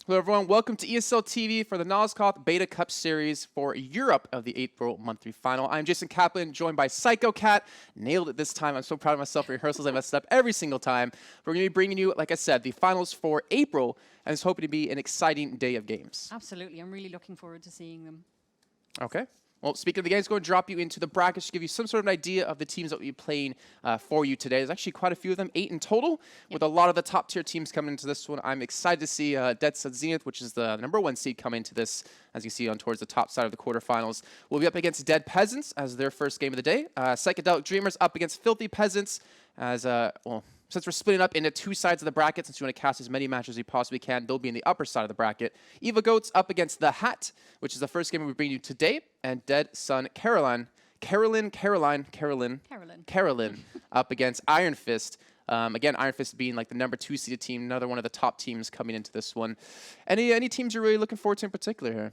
Hello, everyone. Welcome to ESL TV for the Nosgoth Beta Cup Series for Europe of the April monthly final. I'm Jason Kaplan, joined by Psycho Cat. Nailed it this time. I'm so proud of myself. Rehearsals, I messed up every single time. We're going to be bringing you, like I said, the finals for April, and it's hoping to be an exciting day of games. Absolutely. I'm really looking forward to seeing them. Okay. Well, speaking of the games, going to drop you into the brackets to give you some sort of an idea of the teams that we'll be playing for you today. There's actually quite a few of them, 8 in total, with a lot of the top-tier teams coming into this one. I'm excited to see Dead Sun Zenith, which is the #1 seed, come into this, as you see on towards the top side of the quarterfinals. We'll be up against Dead Peasants as their first game of the day. Psychedelic Dreamers up against Filthy Peasants as, since we're splitting up into two sides of the bracket, since you want to cast as many matches as you possibly can, they'll be in the upper side of the bracket. Eva Goats up against The Hat, which is the first game we bring you today, and Dead Sun Carolyn up against Iron Fist. Again, Iron Fist being like the #2 seeded team, another one of the top teams coming into this one. Any teams you're really looking forward to in particular here?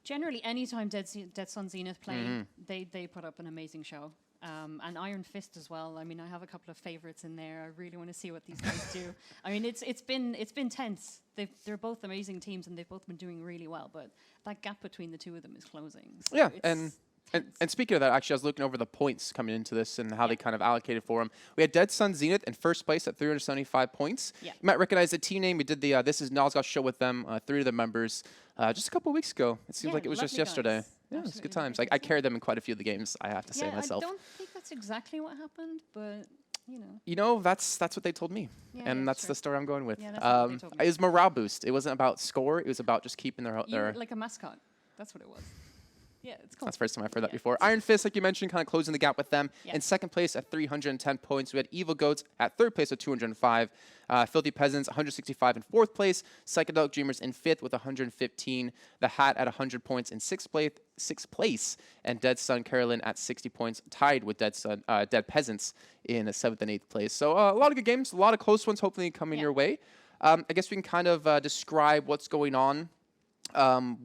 Generally, anytime Dead Sun Zenith play, they put up an amazing show. And Iron Fist as well. I mean, I have a couple of favorites in there. I really want to see what these guys do. I mean, it's been tense. They're both amazing teams, and they've both been doing really well. But that gap between the two of them is closing. So yeah, and speaking of that, actually, I was looking over the points coming into this and how they kind of allocated for them. We had Dead Sun Zenith in first place at 375 points. Yeah. You might recognize the team name. We did the This Is Nosgoth show with them, 3 of the members, just a couple of weeks ago. It seems like it was just yesterday. Guys. Yeah, it's good times. I carried them in quite a few of the games, I have to say myself. I don't think that's exactly what happened, but you know. You know, that's what they told me, Yeah, and that's true. the story I'm going with. Yeah, that's what they told me. It was morale boost. It wasn't about score. It was about just keeping their. Like a mascot. That's what it was. Yeah, it's cool. That's the first time I've heard that before. Iron Fist, like you mentioned, kind of closing the gap with them. Yeah. In second place at 310 points. We had Evil Goats at third place at 205. Filthy Peasants, 165 in fourth place. Psychedelic Dreamers in fifth with 115. The Hat at 100 points in sixth place. And Dead Sun Carolyn at 60 points, tied with Dead Peasants in seventh and eighth place. So a lot of good games, a lot of close ones hopefully coming your way. I guess we can kind of describe what's going on.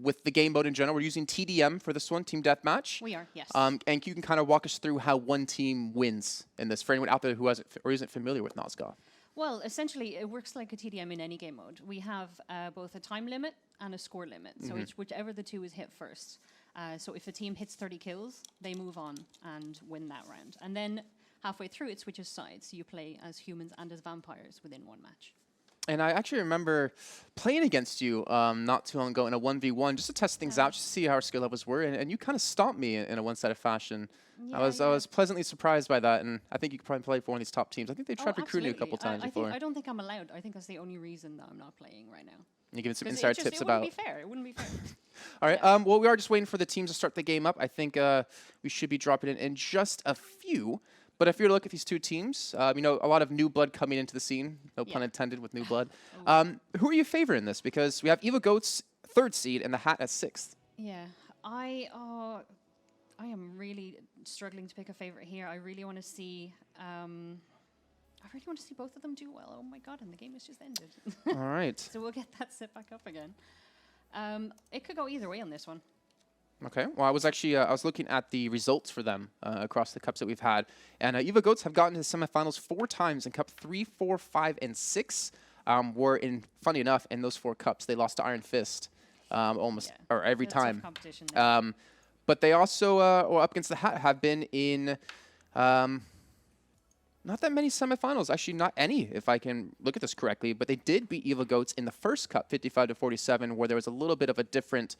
With the game mode in general. We're using TDM for this one, Team Deathmatch. We are, yes. And you can kind of walk us through how one team wins in this, for anyone out there who hasn't or isn't familiar with Nosgoth. Well, essentially, it works like a TDM in any game mode. We have both a time limit and a score limit, so it's whichever the two is hit first. So if a team hits 30 kills, they move on and win that round. And then halfway through, it switches sides. You play as humans and as vampires within one match. And I actually remember playing against you not too long ago in a 1v1 just to test things out, just to see how our skill levels were. And you kind of stomped me in a one-sided fashion. Yeah, I was pleasantly surprised by that, and I think you could probably play for one of these top teams. I think they've tried recruiting you a couple times before. I don't think I'm allowed. I think that's the only reason that I'm not playing right now. You give some insider tips about. It wouldn't be fair. All right. Well, we are just waiting for the teams to start the game up. I think we should be dropping in just a few. But if you're to look at these two teams, you know, a lot of new blood coming into the scene. No pun intended with new blood. Who are you favoring this? Because we have Eva Goats third seed and The Hat at sixth. Yeah, I am really struggling to pick a favorite here. I really want to see. Both of them do well. Oh my god! And the game has just ended. All right. So we'll get that set back up again. It could go either way on this one. Okay. Well, I was actually I was looking at the results for them across the cups that we've had, and Eva Goats have gotten to the semifinals 4 times in Cup 3, 4, 5, and 6. Funny enough, in those 4 cups, they lost to Iron Fist or every time. Competition. But they also, up against The Hat, have been in not that many semifinals. Actually, not any, if I can look at this correctly. But they did beat Eva Goats in the first cup, 55-47, where there was a little bit of a different.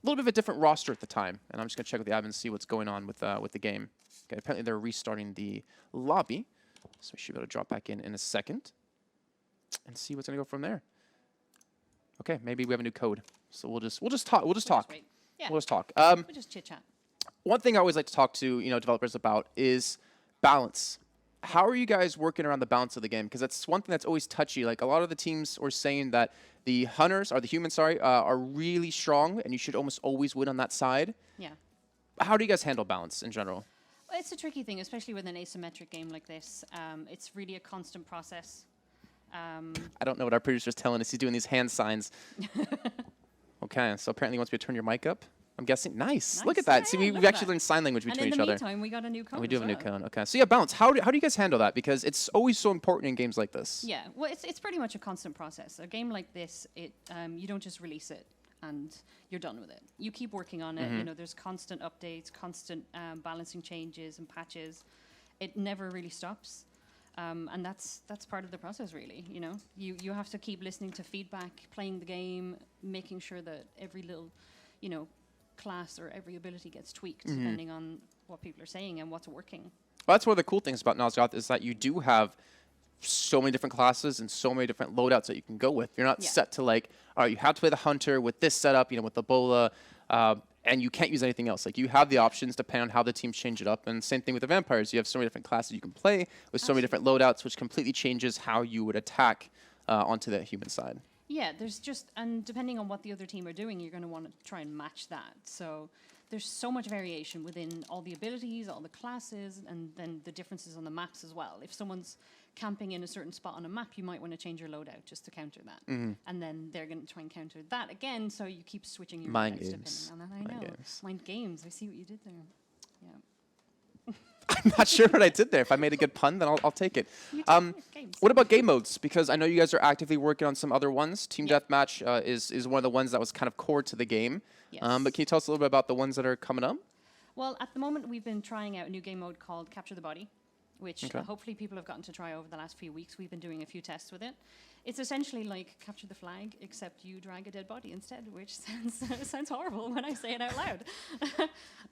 Roster at the time, and I'm just gonna check with the admin and see what's going on with the game. Okay, apparently they're restarting the lobby, so we should be able to drop back in a second and see what's gonna go from there. Okay, maybe we have a new code, so we'll just talk. We'll just talk. Yeah. We'll just talk. We'll just chit chat. One thing I always like to talk to developers about is balance. How are you guys working around the balance of the game? Because that's one thing that's always touchy. Like a lot of the teams are saying that the humans, are really strong, and you should almost always win on that side. Yeah. How do you guys handle balance in general? Well, it's a tricky thing, especially with an asymmetric game like this. It's really a constant process. I don't know what our producer's telling us. He's doing these hand signs. Okay, so apparently he wants me to turn your mic up. I'm guessing. Nice. Look Nice. at that. Yeah, See, yeah, we've look at actually that. learned sign language And between in each the other. meantime, we got a new cone. And we do as have a new well. cone. Okay. So yeah, Bounce. How do you guys handle that? Because it's always so important in games like this. Yeah, well, it's pretty much a constant process. A game like this, you don't just release it and you're done with it. You keep working on it. You know, there's constant updates, constant balancing changes and patches. It never really stops. And that's part of the process, really. You know, you have to keep listening to feedback, playing the game, making sure that every little, you know, class or every ability gets tweaked depending on what people are saying and what's working. Well, that's one of the cool things about Nosgoth is that you do have so many different classes and so many different loadouts that you can go with. You're not set to like, all right, you have to play the hunter with this setup, you know, with the bola, and you can't use anything else. Like you have the options depending on how the teams change it up. And same thing with the vampires. You have so many different classes you can play with so many different loadouts, which completely changes how you would attack onto the human side. Yeah, there's just, and depending on what the other team are doing, you're going to want to try and match that. So there's so much variation within all the abilities, all the classes, and then the differences on the maps as well. If someone's camping in a certain spot on a map, you might want to change your loadout just to counter that. And then they're going to try and counter that again, so you keep switching your Mind loadouts games. depending on that. I Mind know. games. Mind games. I see what you did there. Yeah. I'm not sure what I did there. If I made a good pun, then I'll take it. You did games. What about game modes? Because I know you guys are actively working on some other ones. Team Deathmatch is one of the ones that was kind of core to the game. Yes. But can you tell us a little bit about the ones that are coming up? Well, at the moment, we've been trying out a new game mode called Capture the Body, which hopefully people have gotten to try over the last few weeks. We've been doing a few tests with it. It's essentially like Capture the Flag, except you drag a dead body instead, which sounds horrible when I say it out loud.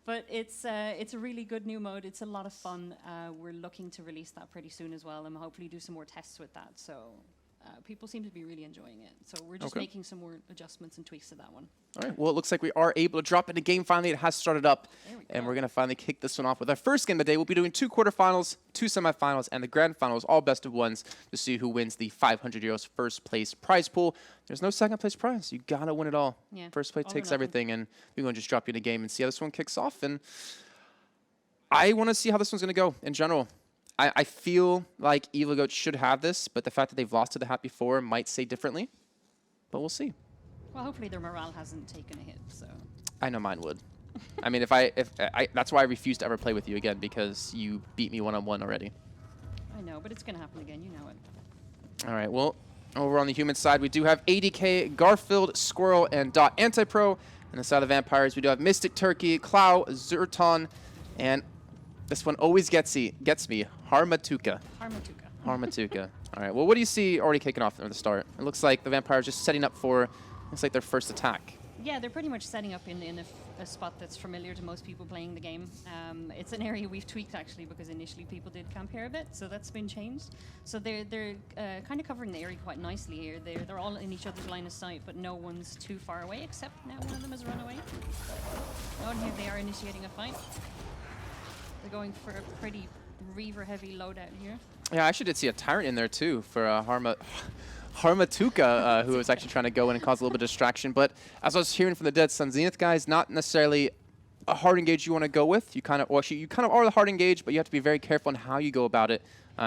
But it's a really good new mode. It's a lot of fun. We're looking to release that pretty soon as well, and hopefully do some more tests with that. So people seem to be really enjoying it. So we're just making some more adjustments and tweaks to that one. All right. Well, it looks like we are able to drop into game finally. It has started up, and we're going to finally kick this one off with our first game of the day. We'll be doing 2 quarterfinals, 2 semifinals, and the grand finals, all best of ones, to see who wins the 500 euros first place prize pool. There's no second place prize. You got to win it all. Yeah, First place all or takes nothing. everything, and we're going to just drop you in a game and see how this one kicks off. And I want to see how this one's going to go in general. I feel like Evil Goat should have this, but the fact that they've lost to the Hat before might say differently. But we'll see. Well, hopefully their morale hasn't taken a hit. So I know mine would. I mean, that's why I refuse to ever play with you again, because you beat me one-on-one already. I know, but it's going to happen again. You know it. All right, well, over on the human side, we do have ADK, Garfield, Squirrel, and Dot Antipro. And the side of the vampires, we do have Mystic Turkey, Clow, Zerton, and this one always gets me, Harmatuka. Harmatuka. All right, well, what do you see already kicking off at the start? It looks like the vampires just setting up for, looks like their first attack. Yeah, they're pretty much setting up in a spot that's familiar to most people playing the game. It's an area we've tweaked, actually, because initially people did camp here a bit, so that's been changed. So they're kind of covering the area quite nicely here. They're all in each other's line of sight, but no one's too far away, except now one of them has run away. Oh, and here they are initiating a fight. They're going for a pretty Reaver-heavy loadout here. Yeah, I actually did see a Tyrant in there, too, for Harmatuka, who was actually trying to go in and cause a little bit of distraction. But as I was hearing from the Dead Sun Zenith guys, not necessarily a hard engage you want to go with. You kind of are the hard engage, but you have to be very careful on how you go about it,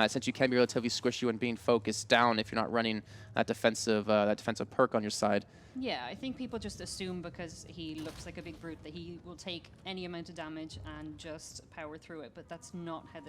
since you can be relatively squishy when being focused down if you're not running that defensive perk on your side. Yeah, I think people just assume because he looks like a big brute that he will take any amount of damage and just power through it, but that's not how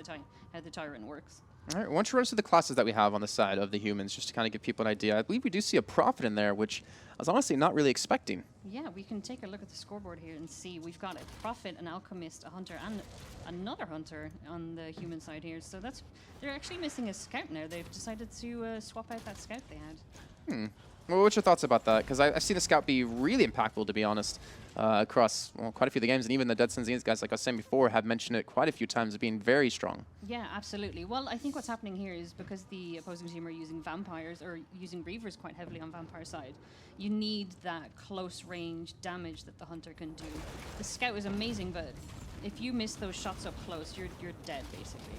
the Tyrant works. All right, why don't you run us through the classes that we have on the side of the humans, just to kind of give people an idea. I believe we do see a Prophet in there, which I was honestly not really expecting. Yeah, we can take a look at the scoreboard here and see. We've got a Prophet, an Alchemist, a Hunter, and another Hunter on the human side here. So they're actually missing a Scout now. They've decided to swap out that Scout they had. Well, what's your thoughts about that? Because I've seen the Scout be really impactful, to be honest, across quite a few of the games. And even the Dead Sun Zenith guys, like I was saying before, have mentioned it quite a few times as being very strong. Yeah, absolutely. Well, I think what's happening here is because the opposing team are using vampires, or using Reavers quite heavily on vampire side, you need that close range damage that the Hunter can do. The Scout is amazing, but if you miss those shots up close, you're dead, basically.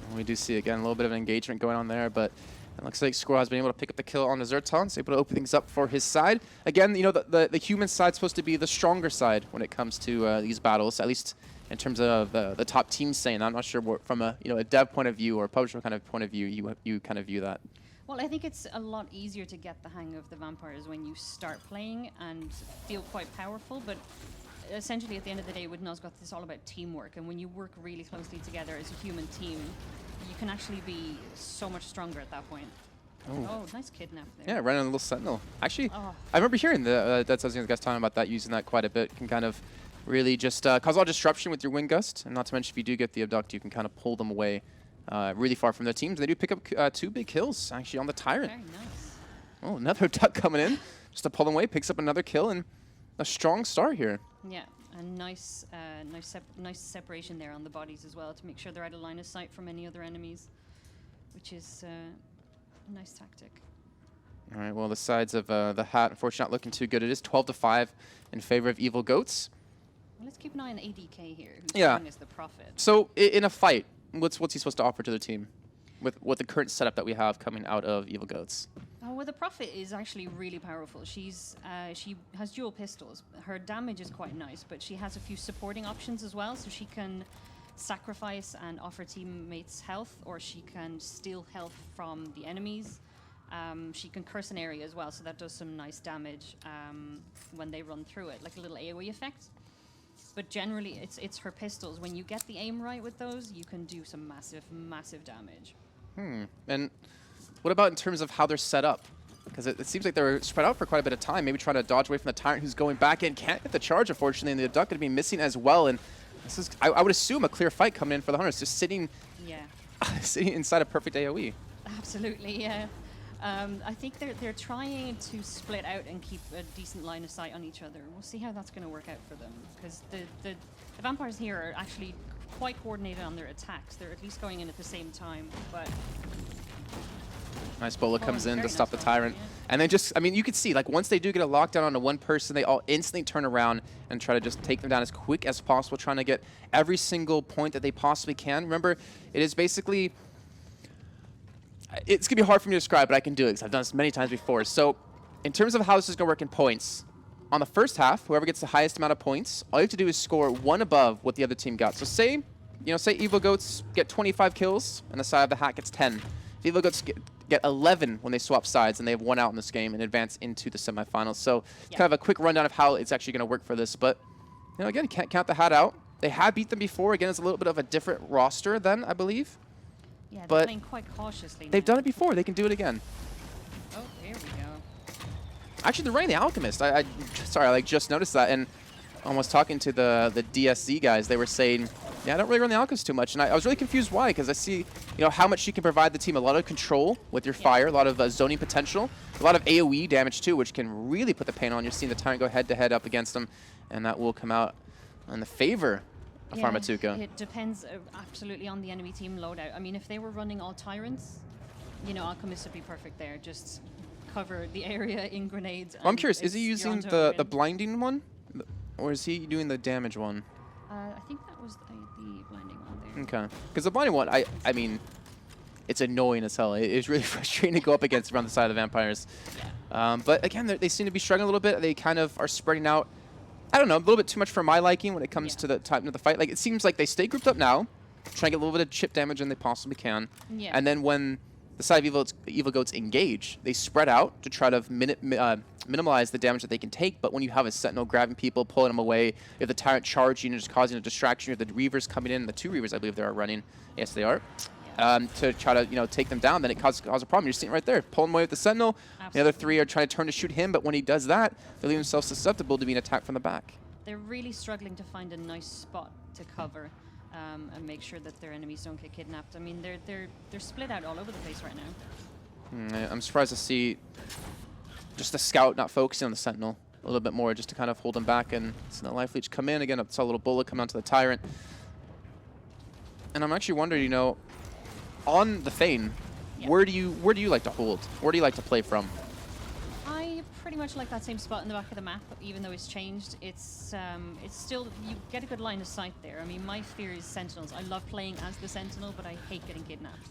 And we do see, again, a little bit of an engagement going on there, but it looks like Squirrel has been able to pick up the kill on the Zerton, so able to open things up for his side. Again, you know, the human side's supposed to be the stronger side when it comes to these battles, at least in terms of the top teams saying. I'm not sure what, from a dev point of view or a publisher kind of point of view, you kind of view that. Well, I think it's a lot easier to get the hang of the vampires when you start playing and feel quite powerful, but essentially, at the end of the day, with Nosgoth, it's all about teamwork. And when you work really closely together as a human team, you can actually be so much stronger at that point. Oh, nice kidnap there. Yeah, running a little sentinel. Actually, Oh. I remember hearing that's what I was guys talking about that, using that quite a bit. Can kind of really just cause a lot of disruption with your wind gust, and not to mention if you do get the abduct, you can kind of pull them away really far from their teams. They do pick up 2 big kills actually on the Tyrant. Very nice. Oh, another abduct coming in just to pull them away, picks up another kill, and a strong start here. Yeah, and nice separation there on the bodies as well to make sure they're out of line of sight from any other enemies, which is a nice tactic. All right, well, the sides of the hat, unfortunately, not looking too good. It is 12-5 in favor of Evil Goats. Well, let's keep an eye on ADK here, who's Yeah. as the Prophet. So, in a fight, what's he supposed to offer to the team with the current setup that we have coming out of Evil Goats? Oh, well, the Prophet is actually really powerful. She has dual pistols. Her damage is quite nice, but she has a few supporting options as well, so she can sacrifice and offer teammates health, or she can steal health from the enemies. She can curse an area as well, so that does some nice damage when they run through it, like a little AoE effect. But generally, it's her pistols. When you get the aim right with those, you can do some massive, massive damage. And what about in terms of how they're set up? Because it seems like they're spread out for quite a bit of time, maybe trying to dodge away from the Tyrant who's going back in. Can't get the charge, unfortunately, and the abduct going to be missing as well. And this is, I would assume, a clear fight coming in for the Hunters, just sitting, sitting inside a perfect AoE. Absolutely, yeah. I think they're trying to split out and keep a decent line of sight on each other. We'll see how that's going to work out for them, because the vampires here are actually quite coordinated on their attacks. They're at least going in at the same time, but... Nice bola comes in to stop the nice Tyrant. yeah. And then just, I mean, you can see, like, once they do get a lockdown onto one person, they all instantly turn around and try to just take them down as quick as possible, trying to get every single point that they possibly can. Remember, it is basically... It's going to be hard for me to describe, but I can do it because I've done this many times before. So, in terms of how this is going to work in points, on the first half, whoever gets the highest amount of points, all you have to do is score 1 above what the other team got. So say Evil Goats get 25 kills, and the side of the hat gets 10. If Evil Goats get 11 when they swap sides, and they have 1 out in this game and advance into the semifinals. So, kind of a quick rundown of how it's actually going to work for this. But, again, can't count the hat out. They have beat them before. Again, it's a little bit of a different roster then, I believe. Yeah, they're But playing quite cautiously they've now. done it before. They can do it again. Oh, there we go. Actually, they're running the Alchemist. Sorry, I just noticed that. And almost talking to the DSZ guys, they were saying, yeah, I don't really run the Alchemist too much. And I was really confused why, because I see how much she can provide the team. A lot of control with your fire, a lot of zoning potential, a lot of AoE damage too, which can really put the pain on. You're seeing the Tyrant go head-to-head up against them, and that will come out in the favor of Pharmatuka. It depends absolutely on the enemy team loadout. I mean, if they were running all Tyrants, Alchemist would be perfect there. Just cover the area in grenades. I'm curious, is he using the blinding one? Or is he doing the damage one? I think that was the blinding one there. Okay. Because the blinding one, I mean, it's annoying as hell. It's really frustrating to go up against around the side of the vampires. Yeah. But again, they seem to be struggling a little bit. They kind of are spreading out. I don't know, a little bit too much for my liking when it comes to the time of the fight. Like, it seems like they stay grouped up now, trying to get a little bit of chip damage than they possibly can. Yeah. And then when the side of Evil Goats engage, they spread out to try to minimize the damage that they can take. But when you have a Sentinel grabbing people, pulling them away, you have the Tyrant charging and just causing a distraction, you have the Reavers coming in, the 2 Reavers I believe they are running. Yes, they are. To try to take them down, then it causes a problem. You're seeing right there, pulling away with the Sentinel. Absolutely. The other 3 are trying to turn to shoot him, but when he does that, they leave themselves susceptible to being attacked from the back. They're really struggling to find a nice spot to cover and make sure that their enemies don't get kidnapped. I mean, they're split out all over the place right now. I'm surprised to see just the Scout not focusing on the Sentinel a little bit more, just to kind of hold him back. And see the Life Leech come in again. I saw a little bullet come onto the Tyrant. And I'm actually wondering, on the Thane, where do you like to hold? Where do you like to play from? I pretty much like that same spot in the back of the map, even though it's changed. It's still, you get a good line of sight there. I mean, my fear is Sentinels. I love playing as the Sentinel, but I hate getting kidnapped.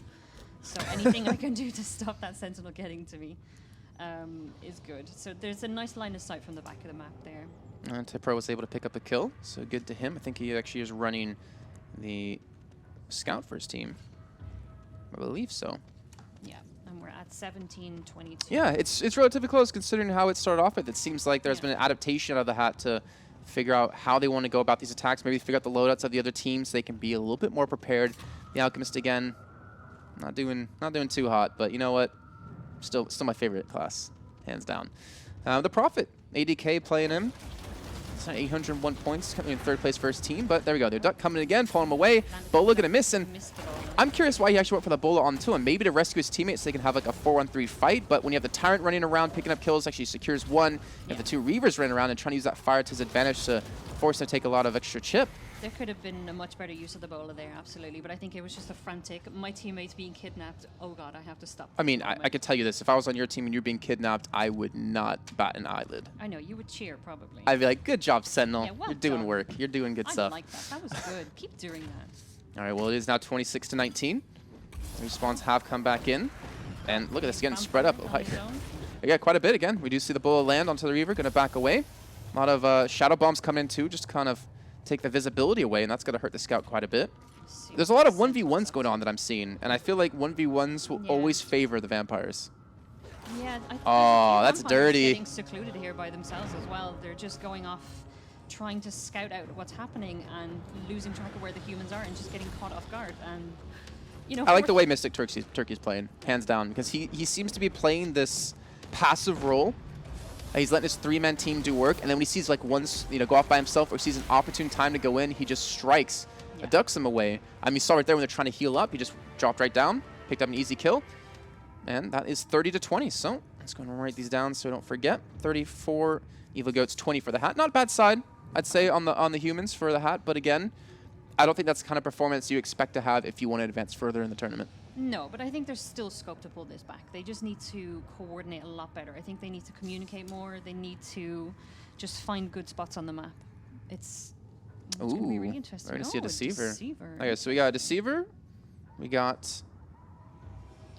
So anything I can do to stop that Sentinel getting to me is good. So there's a nice line of sight from the back of the map there. And Tipro was able to pick up a kill, so good to him. I think he actually is running the Scout for his team. I believe so. Yeah, and we're at 17-22. Yeah, it's relatively close considering how it started off with. It seems like there's been an adaptation out of the hat to figure out how they want to go about these attacks, maybe figure out the loadouts of the other teams so they can be a little bit more prepared. The Alchemist, again, not doing too hot, but you know what? Still my favorite class, hands down. The Prophet, ADK playing him. It's not 801 points, coming in third place first team, but there we go. Their Duck coming in again, pulling him away. Bola gonna miss, and I'm curious why he actually went for the Bola on 2, and maybe to rescue his teammates so they can have like a 4-on-3 fight, but when you have the Tyrant running around, picking up kills, actually secures one. You have the 2 Reavers running around and trying to use that fire to his advantage to force him to take a lot of extra chip. There could have been a much better use of the Bola there, absolutely, but I think it was just a frantic, my teammate's being kidnapped, oh god, I have to stop. I mean, I could tell you this, if I was on your team and you're being kidnapped, I would not bat an eyelid. I know, you would cheer, probably. I'd be like, good job, Sentinel. Yeah, well You're doing done. work. You're doing good stuff. I like that. That was good. Keep doing that. All right, well, it is now 26-19. Respawns have come back in. And look at this, getting spread up. Yeah, quite a bit again. We do see the Bola land onto the Reaver, going to back away. A lot of Shadow Bombs coming in too, just kind of take the visibility away, and that's going to hurt the Scout quite a bit. There's a lot of 1v1s going on that I'm seeing, and I feel like 1v1s will always favor the Vampires. Yeah, oh, that's dirty. Getting secluded here by themselves as well. They're just going off trying to scout out what's happening and losing track of where the humans are and just getting caught off guard. And you know, I like the way Mystic Turkey's playing, hands down, because he seems to be playing this passive role. He's letting his 3-man team do work, and then when he sees like one, go off by himself or sees an opportune time to go in, he just strikes, ducks him away. I mean, you saw right there when they're trying to heal up, he just dropped right down, picked up an easy kill, and that is 30-20. So let's go and write these down so I don't forget. 34 Evil Goats, 20 for the hat. Not a bad side, I'd say, on the humans for the hat, but again, I don't think that's the kind of performance you expect to have if you want to advance further in the tournament. No, but I think there's still scope to pull this back. They just need to coordinate a lot better. I think they need to communicate more. They need to just find good spots on the map. It's going to be really interesting. We're going to see a Deceiver. Deceiver. Okay, so we got a Deceiver. We got...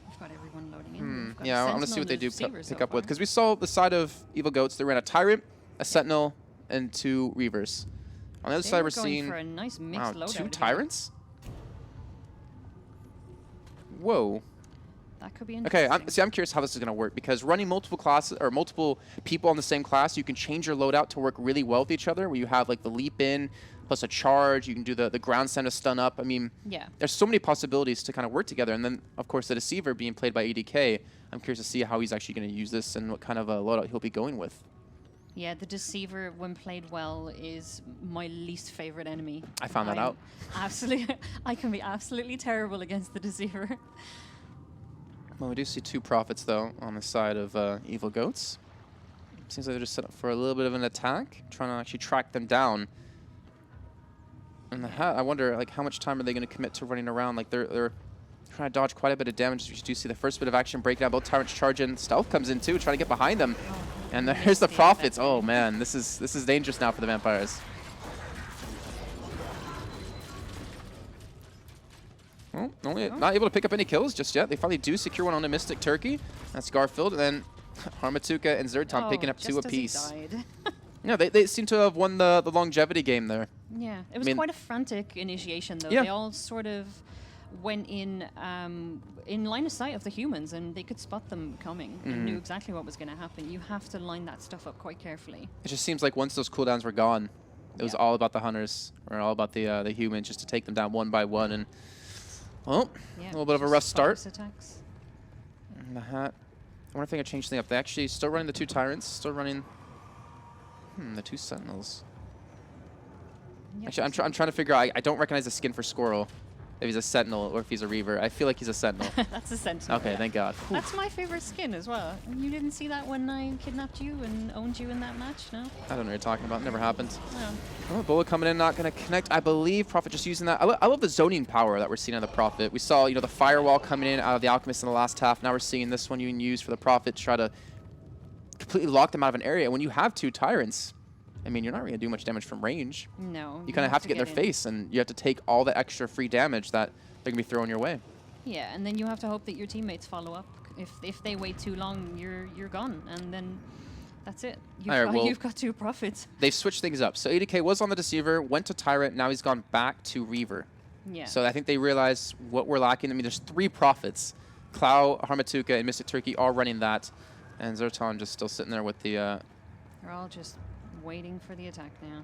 We've got everyone loading in. We've got yeah, I want to see what they do pick up with. Because we saw the side of Evil Goats, they ran a Tyrant, a Sentinel, and 2 Reavers. On the other side, we're seeing... for a nice mixed loadout 2 Tyrants? Whoa. That could be interesting. Okay, I'm curious how this is going to work, because running multiple classes or multiple people on the same class, you can change your loadout to work really well with each other, where you have like the leap in plus a charge, you can do the ground send to stun up. I mean, there's so many possibilities to kind of work together. And then, of course, the Deceiver being played by ADK, I'm curious to see how he's actually going to use this and what kind of a loadout he'll be going with. Yeah, the Deceiver, when played well, is my least favorite enemy. I found that out. Absolutely, I can be absolutely terrible against the Deceiver. Well, we do see 2 Prophets, though, on the side of Evil Goats. Seems like they're just set up for a little bit of an attack, trying to actually track them down. And the hat, I wonder, like, how much time are they going to commit to running around? Like, they're trying to dodge quite a bit of damage. You do see the first bit of action break down. Both Tyrants charge in. Stealth comes in, too, trying to get behind them. And there's the Prophets. Oh, man, this is dangerous now for the Vampires. Well, not able to pick up any kills just yet. They finally do secure one on the Mystic Turkey. That's Garfield. And then Harmatuka and Zerton picking up 2 apiece. Yeah, they seem to have won the longevity game there. Yeah, it was quite a frantic initiation, though. They all sort of went in line of sight of the humans, and they could spot them coming and knew exactly what was going to happen. You have to line that stuff up quite carefully. It just seems like once those cooldowns were gone, it was all about the hunters, or all about the humans, just to take them down one by one. And well, a little bit of a rough start. Attacks. And the hat. I wonder if they can change things up. They actually still running the 2 Tyrants, still running the 2 Sentinels. Actually, I'm trying to figure out. I don't recognize the skin for Squirrel. If he's a Sentinel or if he's a Reaver. I feel like he's a Sentinel. That's a Sentinel. Okay, thank God. That's my favorite skin as well. You didn't see that when I kidnapped you and owned you in that match, no? I don't know what you're talking about. Never happened. No. Oh, Bola coming in, not going to connect. I believe Prophet just using that. I love the zoning power that we're seeing on the Prophet. We saw, the firewall coming in out of the Alchemist in the last half. Now we're seeing this one you can use for the Prophet to try to completely lock them out of an area. When you have 2 Tyrants, I mean, you're not really going to do much damage from range. No. You kind of have to get in their face, and you have to take all the extra free damage that they're going to be throwing your way. Yeah, and then you have to hope that your teammates follow up. If they wait too long, you're gone, and then that's it. You've got 2 Prophets. They've switched things up. So ADK was on the Deceiver, went to Tyrant, now he's gone back to Reaver. Yeah. So I think they realize what we're lacking. I mean, there's 3 Prophets. Clow, Harmatuka, and Mystic Turkey all running that. And Zerton just still sitting there with the... They're all just waiting for the attack now.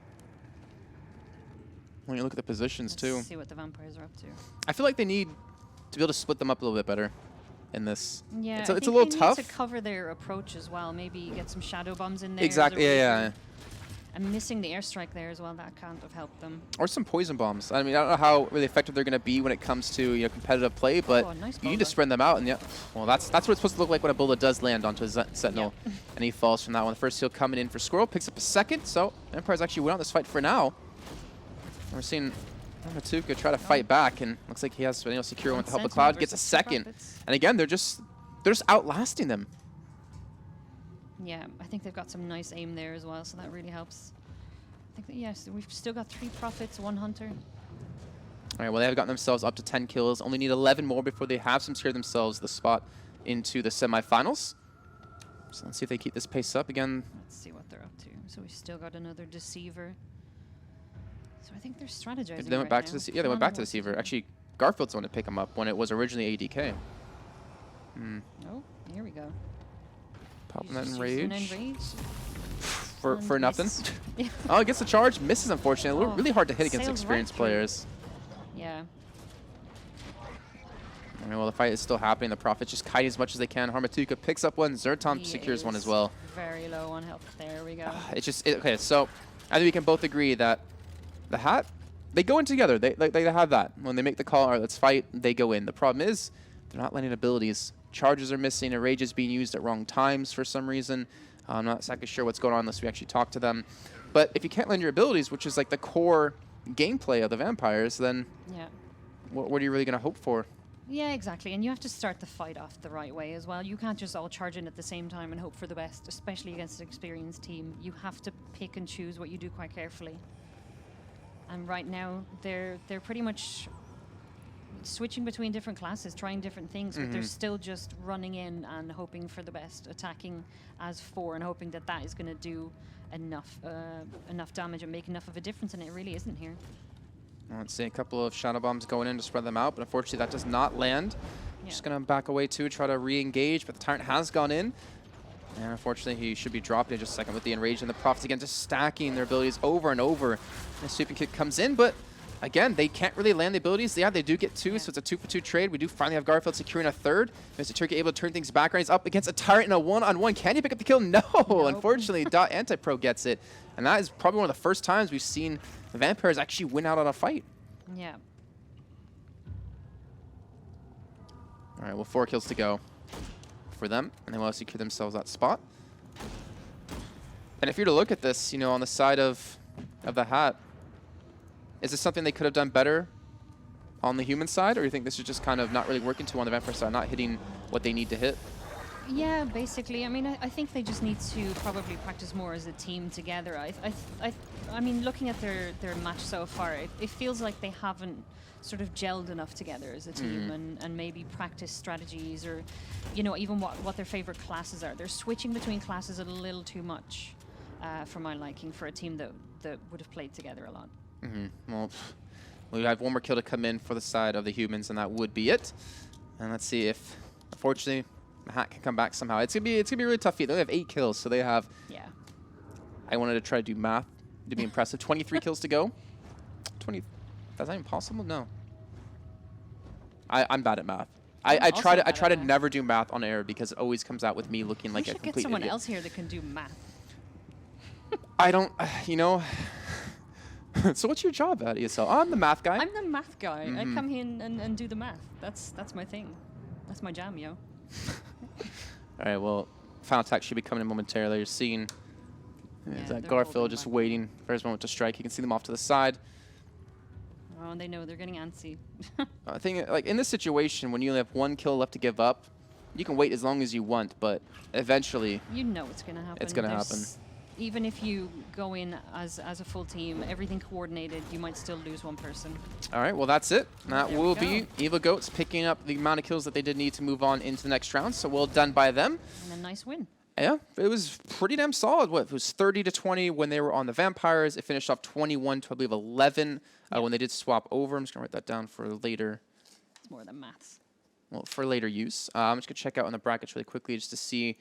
When you look at the positions, Let's too. see what the vampires are up to. I feel like they need to be able to split them up a little bit better in this. Yeah, it's I a think little they tough. need to cover their approach as well. Maybe get some shadow bombs in there. Exactly, yeah. And missing the airstrike there as well, that can't have helped them. Or some poison bombs. I mean, I don't know how really effective they're going to be when it comes to competitive play, but Nice you need to spread them out. And well, that's what it's supposed to look like when a bullet does land onto a Sentinel, and he falls from that one. The first heal coming in for Squirrel, picks up a second. So Empire's actually win on this fight for now. And we're seeing Matuka try to fight back, and looks like he has been able to secure one with the help of Cloud. Gets a second, and again they're just outlasting them. Yeah, I think they've got some nice aim there as well, so that really helps. I think that, yes, we've still got 3 Prophets, 1 Hunter. All right, well, they have gotten themselves up to 10 kills. Only need 11 more before they have secured themselves the spot into the semifinals. So let's see if they keep this pace up again. Let's see what they're up to. So we've still got another Deceiver. So I think they're strategizing. They went back to the they went back to the Deceiver. Actually, Garfield's the one to pick him up when it was originally ADK. Oh, here we go. Popping that enrage. For And nothing. Yeah. Oh, it gets the charge, misses unfortunately. Oh, Really hard to hit against sailed experienced right through. players. Yeah. All right, well, the fight is still happening. The Prophets just kiting as much as they can. Harmatuka picks up one. Zerton He secures one is as well. Very low on health. There we go. It's just okay. So I think we can both agree that the hat, they go in together. They have that when they make the call. All right, let's fight. They go in. The problem is they're not landing abilities. Charges are missing. Enrage is being used at wrong times for some reason. I'm not exactly sure what's going on unless we actually talk to them. But if you can't land your abilities, which is like the core gameplay of the vampires, then Yeah. what are you really going to hope for? Yeah, exactly. And you have to start the fight off the right way as well. You can't just all charge in at the same time and hope for the best, especially against an experienced team. You have to pick and choose what you do quite carefully. And right now, they're pretty much switching between different classes, trying different things, but they're still just running in and hoping for the best, attacking as 4 and hoping that that is going to do enough damage and make enough of a difference, and it really isn't here. Let's see, a couple of shadow bombs going in to spread them out, but unfortunately that does not land. Yeah. Just going to back away too, try to re-engage, but the Tyrant has gone in. And unfortunately he should be dropped in just a second with the Enrage, and the Prophets again just stacking their abilities over and over. The sweeping kick comes in, but again, they can't really land the abilities. Yeah, they do get 2, so it's a 2-for-2 trade. We do finally have Garfield securing a 3rd. Mr. Turkey able to turn things back. He's up against a Tyrant in a 1-on-1. Can he pick up the kill? No, unfortunately, Anti-Pro gets it. And that is probably one of the first times we've seen the Vampires actually win out on a fight. Yeah. All right, well, 4 kills to go for them, and they will secure themselves that spot. And if you're to look at this, on the side of the hat, is this something they could have done better on the human side, or you think this is just kind of not really working too on the vampire side, not hitting what they need to hit? Yeah, basically. I mean, I think they just need to probably practice more as a team together. I mean, looking at their match so far, it feels like they haven't sort of gelled enough together as a team and maybe practice strategies or, even what their favorite classes are. They're switching between classes a little too much for my liking for a team that would have played together a lot. Well, we have one more kill to come in for the side of the humans, and that would be it. And let's see if, unfortunately, the hat can come back somehow. It's gonna be a really tough feat. They only have 8 kills, so they have. Yeah. I wanted to try to do math to be impressive. 23 kills to go. 20. That's not even possible. No. I'm bad at math. I try to never do math on air because it always comes out with me looking like a complete idiot. Get someone else here that can do math. I don't. So what's your job at ESL? I'm the math guy. I'm the math guy. I come here and do the math. That's my thing. That's my jam, yo. All right, well, final attack should be coming in momentarily. You're seeing that Garfield just waiting for his moment to strike. You can see them off to the side. Oh, and they know they're getting antsy. I think, like, in this situation, when you only have 1 kill left to give up, you can wait as long as you want, but eventually... You know it's going to happen. It's going to happen. Even if you go in as a full team, everything coordinated, you might still lose 1 person. All right, well, that's it. That will be Evil Goats picking up the amount of kills that they did need to move on into the next round, so well done by them. And a nice win. Yeah, it was pretty damn solid. What, it was 30-20 when they were on the Vampires. It finished off 21 to, I believe, 11 when they did swap over. I'm just going to write that down for later. It's more than maths. well, for later use. I'm just going to check out on the brackets really quickly just to see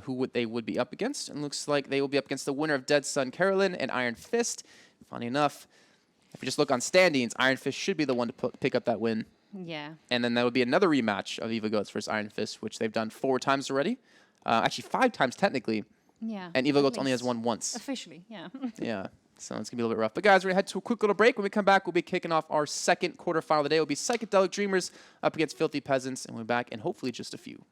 who they would be up against. And looks like they will be up against the winner of Dead Sun Carolyn and Iron Fist. Funny enough, if you just look on standings, Iron Fist should be the one to pick up that win. Yeah. And then that would be another rematch of Evil Goats versus Iron Fist, which they've done 4 times already. Actually, 5 times technically. Yeah. And Evil Goats only has won once. Officially, yeah. Yeah. So it's going to be a little bit rough. But guys, we're going to head to a quick little break. When we come back, we'll be kicking off our second quarterfinal of the day. It'll be Psychedelic Dreamers up against Filthy Peasants. And we'll be back in hopefully just a few.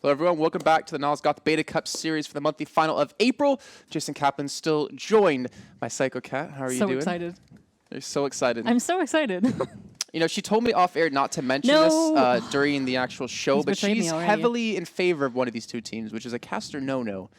Hello, everyone. Welcome back to the Nosgoth Beta Cup series for the monthly final of April. Jason Kaplan still joined by Psycho Cat. How are you doing? So excited. You're so excited. I'm so excited. You know, she told me off air not to mention this during the actual show, but she's heavily in favor of one of these 2 teams, which is a caster no-no.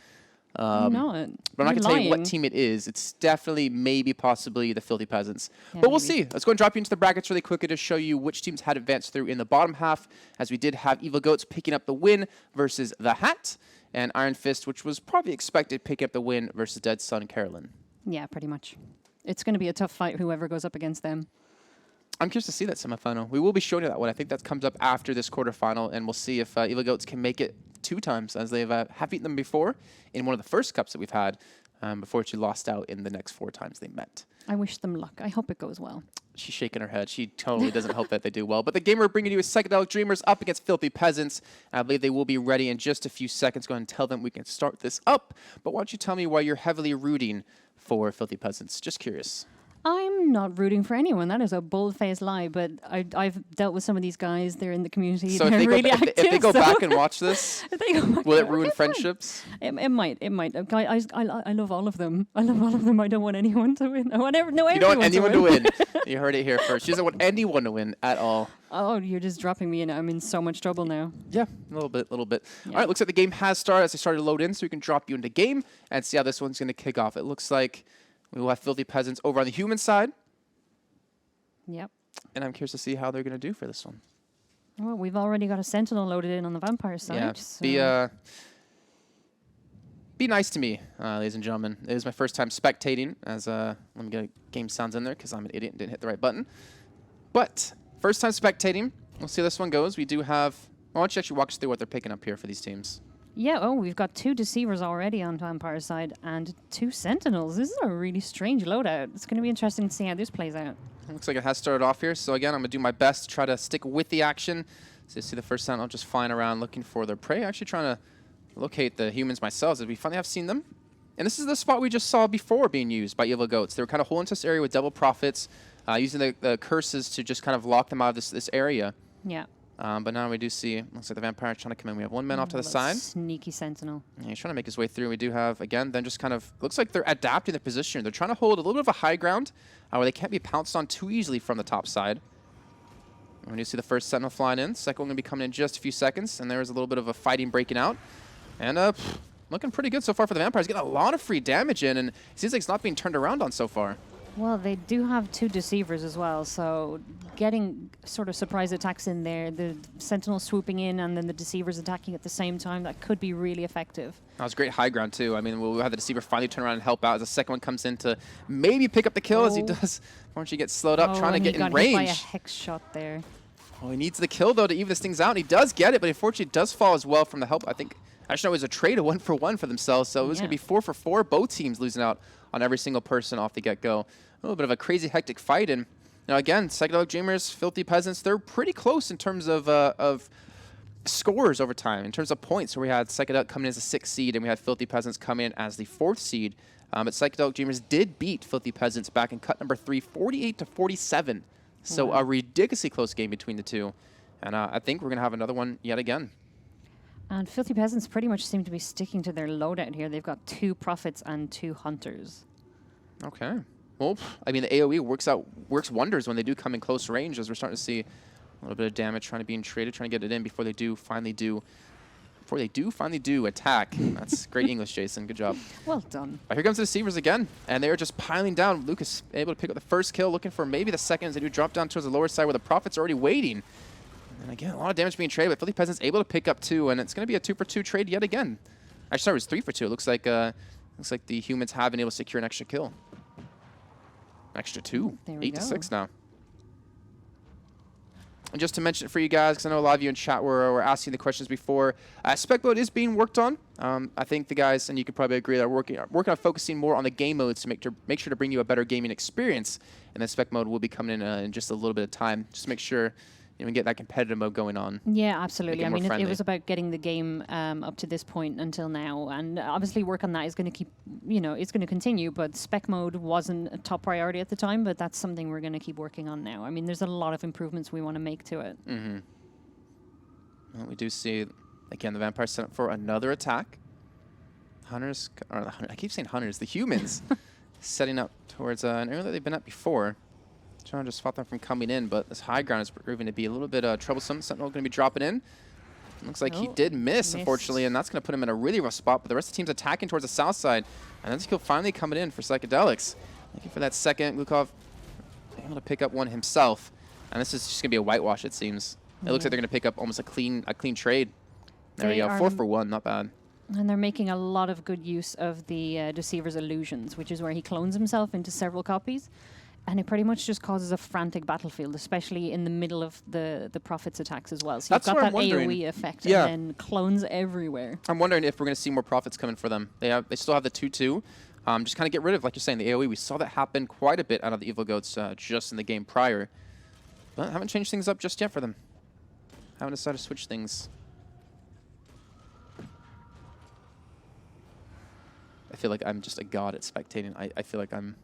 I'm not. But I'm not going to tell you what team it is. It's definitely, maybe, possibly the Filthy Peasants. Yeah, but we'll see. Let's go and drop you into the brackets really quickly to show you which teams had advanced through in the bottom half, as we did have Evil Goats picking up the win versus The Hat, and Iron Fist, which was probably expected, picking up the win versus Dead Sun Carolyn. Yeah, pretty much. It's going to be a tough fight, whoever goes up against them. I'm curious to see that semifinal. We will be showing you that one. I think that comes up after this quarterfinal, and we'll see if Evil Goats can make it 2 times, as they've have beaten them before in one of the first cups that we've had, before she lost out in the next 4 times they met. I wish them luck. I hope it goes well. She's shaking her head. She totally doesn't hope that they do well. But the game we're bringing you is Psychedelic Dreamers up against Filthy Peasants. I believe they will be ready in just a few seconds. Go ahead and tell them we can start this up. But why don't you tell me why you're heavily rooting for Filthy Peasants? Just curious. I'm not rooting for anyone. That is a bold-faced lie. But I've dealt with some of these guys. They're in the community. So they're really active. If they go back and watch this, will it ruin okay, friendships? It might. It might. I love all of them. I love all of them. I don't want anyone to win. I want you don't want anyone to win. You heard it here first. She doesn't want anyone to win at all. Oh, you're just dropping me in. I'm in so much trouble now. Yeah, a little bit. Yeah. All right, looks like the game has started as I started to load in, so we can drop you into game and see how this one's going to kick off. It looks like we will have Filthy Peasants over on the human side. Yep. And I'm curious to see how they're going to do for this one. Well, we've already got a Sentinel loaded in on the vampire side. Yeah, so be nice to me, ladies and gentlemen. It is my first time spectating, as let me get game sounds in there because I'm an idiot and didn't hit the right button. But first time spectating. We'll see how this one goes. We do have... Why don't you actually walk us through what they're picking up here for these teams? Yeah, we've got 2 Deceivers already on vampire side and 2 Sentinels. This is a really strange loadout. It's going to be interesting to see how this plays out. Looks like it has started off here. So again, I'm going to do my best to try to stick with the action. So you see the first Sentinel just flying around looking for their prey. Actually trying to locate the humans myself, as we finally have seen them. And this is the spot we just saw before being used by Evil Goats. They were kind of holding into this area with double prophets, using the curses to just kind of lock them out of this area. Yeah. But now we do see, looks like the vampire is trying to come in. We have 1 man off to the side. Sneaky Sentinel. Yeah, he's trying to make his way through. We do have, again, then just kind of, looks like they're adapting their position. They're trying to hold a little bit of a high ground where they can't be pounced on too easily from the top side. And we do see the first Sentinel flying in. Second one going to be coming in just a few seconds. And there's a little bit of a fighting breaking out. And looking pretty good so far for the vampires. Getting a lot of free damage in, and it seems like it's not being turned around on so far. Well, they do have 2 Deceivers as well, so getting sort of surprise attacks in there, the Sentinel swooping in and then the Deceivers attacking at the same time, that could be really effective. That was great high ground, too. I mean, we'll have the Deceiver finally turn around and help out as the second one comes in to maybe pick up the kill as he does. Once he gets slowed up, trying to get in range. Hit by a hex shot there. Oh, he needs the kill, though, to even this things out. And he does get it, but unfortunately it does fall as well from the help. I think, actually, no, it was a trade of 1-for-1 for themselves, so it was going to be 4-for-4. Both teams losing out on every single person off the get-go. A little bit of a crazy, hectic fight. And now, again, Psychedelic Dreamers, Filthy Peasants, they're pretty close in terms of scores over time, in terms of points. So we had Psychedelic coming in as a 6th seed, and we had Filthy Peasants come in as the 4th seed. But Psychedelic Dreamers did beat Filthy Peasants back in cut number 3, 48-47. So a ridiculously close game between the two. And I think we're going to have another one yet again. And Filthy Peasants pretty much seem to be sticking to their loadout here. They've got 2 Prophets and 2 Hunters. Okay. Well, I mean, the AoE works wonders when they do come in close range, as we're starting to see a little bit of damage trying to be traded, trying to get it in before they do finally do before they do finally do attack. That's great English, Jason. Good job. Well done. Here comes the deceivers again, and they're just piling down. Lucas able to pick up the first kill, looking for maybe the second as they do drop down towards the lower side where the Prophet's already waiting. And again, a lot of damage being traded, but Philly Peasants able to pick up 2, and it's going to be a 2-for-2 trade yet again. Actually, sorry, it was 3-for-2. It looks like the humans have been able to secure an extra kill. Extra 2. 8-6 now. And just to mention it for you guys, because I know a lot of you in chat were asking the questions before, spec mode is being worked on. I think the guys, and you could probably agree, are working on focusing more on the game modes to make sure to bring you a better gaming experience. And then spec mode will be coming in just a little bit of time. Just make sure we get that competitive mode going on. Yeah, absolutely. I mean, it was about getting the game up to this point until now, and obviously work on that is going to keep, it's going to continue, but spec mode wasn't a top priority at the time, but that's something we're going to keep working on now. I mean, there's a lot of improvements we want to make to it. Mm-hmm. Well, we do see, again, the vampires set up for another attack. Hunters, I keep saying hunters, the humans, setting up towards an area that they've been at before. Trying to just stop them from coming in, but this high ground is proving to be a little bit troublesome. Sentinel going to be dropping in. Looks like he did miss, unfortunately, and that's going to put him in a really rough spot. But the rest of the team's attacking towards the south side, and then he'll finally coming in for Psychedelics. Looking for that second. Glukov able to pick up one himself, and this is just going to be a whitewash, it seems. It looks like they're going to pick up almost a clean trade. There we go, 4-for-1, not bad. And they're making a lot of good use of the Deceiver's illusions, which is where he clones himself into several copies. And it pretty much just causes a frantic battlefield, especially in the middle of the Prophet's attacks as well. So you've got that AoE effect and then clones everywhere. I'm wondering if we're going to see more Prophets coming for them. They still have the 2-2. Just kind of get rid of, like you're saying, the AoE. We saw that happen quite a bit out of the Evil Goats just in the game prior. But haven't changed things up just yet for them. Haven't decided to switch things. I feel like I'm just a god at spectating. I feel like I'm